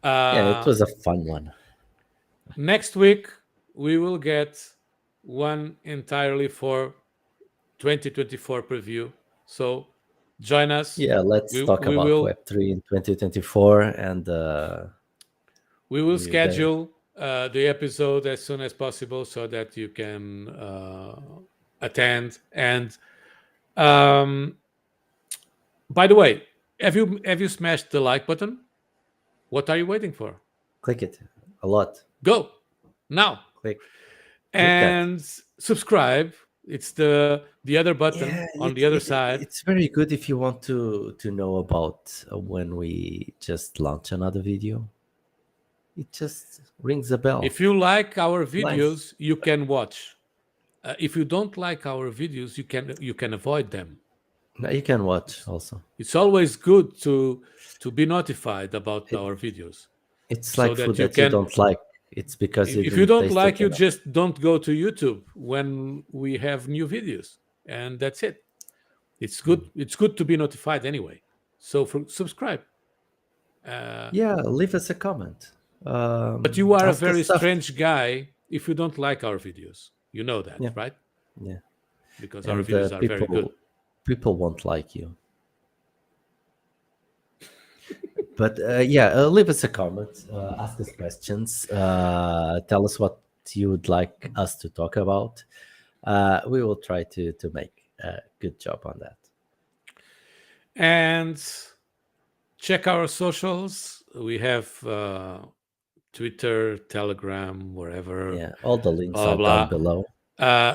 Speaker 2: Yeah, it was a fun one.
Speaker 1: Next week we will get one entirely for 2024 preview. So join us.
Speaker 2: Yeah, let's talk
Speaker 1: We
Speaker 2: about
Speaker 1: will
Speaker 2: Web3 in 2024, and
Speaker 1: we will
Speaker 2: the
Speaker 1: schedule the episode as soon as possible so that you can attend. And by the way, have you smashed the like button? What are you waiting for?
Speaker 2: click it a lot.
Speaker 1: Go now
Speaker 2: Click that.
Speaker 1: and subscribe. It's the other button
Speaker 2: Yeah,
Speaker 1: on the other side.
Speaker 2: it's very good if you want to know about when we just launch another video. It just rings a bell.
Speaker 1: If you like our videos,
Speaker 2: Nice.
Speaker 1: you can watch. If you don't like our videos, you can avoid them.
Speaker 2: Now you can watch also.
Speaker 1: It's always good to be notified about our videos.
Speaker 2: It's
Speaker 1: so
Speaker 2: like
Speaker 1: that
Speaker 2: food
Speaker 1: you
Speaker 2: that you
Speaker 1: can.
Speaker 2: don't like. It's because you
Speaker 1: If you
Speaker 2: didn't
Speaker 1: don't
Speaker 2: taste
Speaker 1: like,
Speaker 2: it
Speaker 1: you
Speaker 2: enough.
Speaker 1: just don't go to YouTube when we have new videos, and that's it. It's good. It's good to be notified anyway. So subscribe.
Speaker 2: Yeah, leave us a comment.
Speaker 1: But you are a
Speaker 2: Ask us
Speaker 1: very
Speaker 2: stuff.
Speaker 1: strange guy if you don't like our videos. You know that,
Speaker 2: Yeah.
Speaker 1: right?
Speaker 2: Yeah,
Speaker 1: Because our
Speaker 2: and
Speaker 1: videos are very good.
Speaker 2: people won't like you. But leave us a comment, ask us questions, tell us what you would like us to talk about. We will try to make a good job on that.
Speaker 1: And check our socials. We have Twitter, Telegram, wherever.
Speaker 2: Yeah, all the links
Speaker 1: blah,
Speaker 2: are
Speaker 1: blah.
Speaker 2: down below.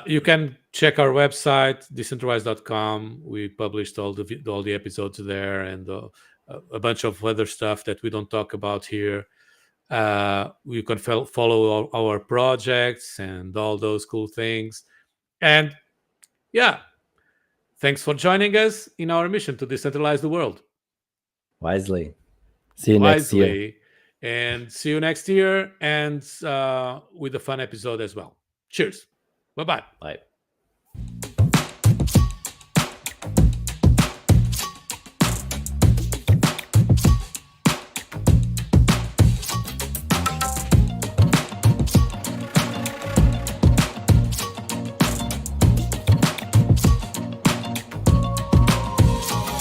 Speaker 1: You can check our website, DecentraWise.com. We published all the episodes there, and a bunch of other stuff that we don't talk about here. You can follow our projects and all those cool things. And yeah, thanks for joining us in our mission to decentralize the world.
Speaker 2: Wisely. See you next year.
Speaker 1: And see you next year, and with a fun episode as well. Cheers. Bye-bye.
Speaker 2: Bye.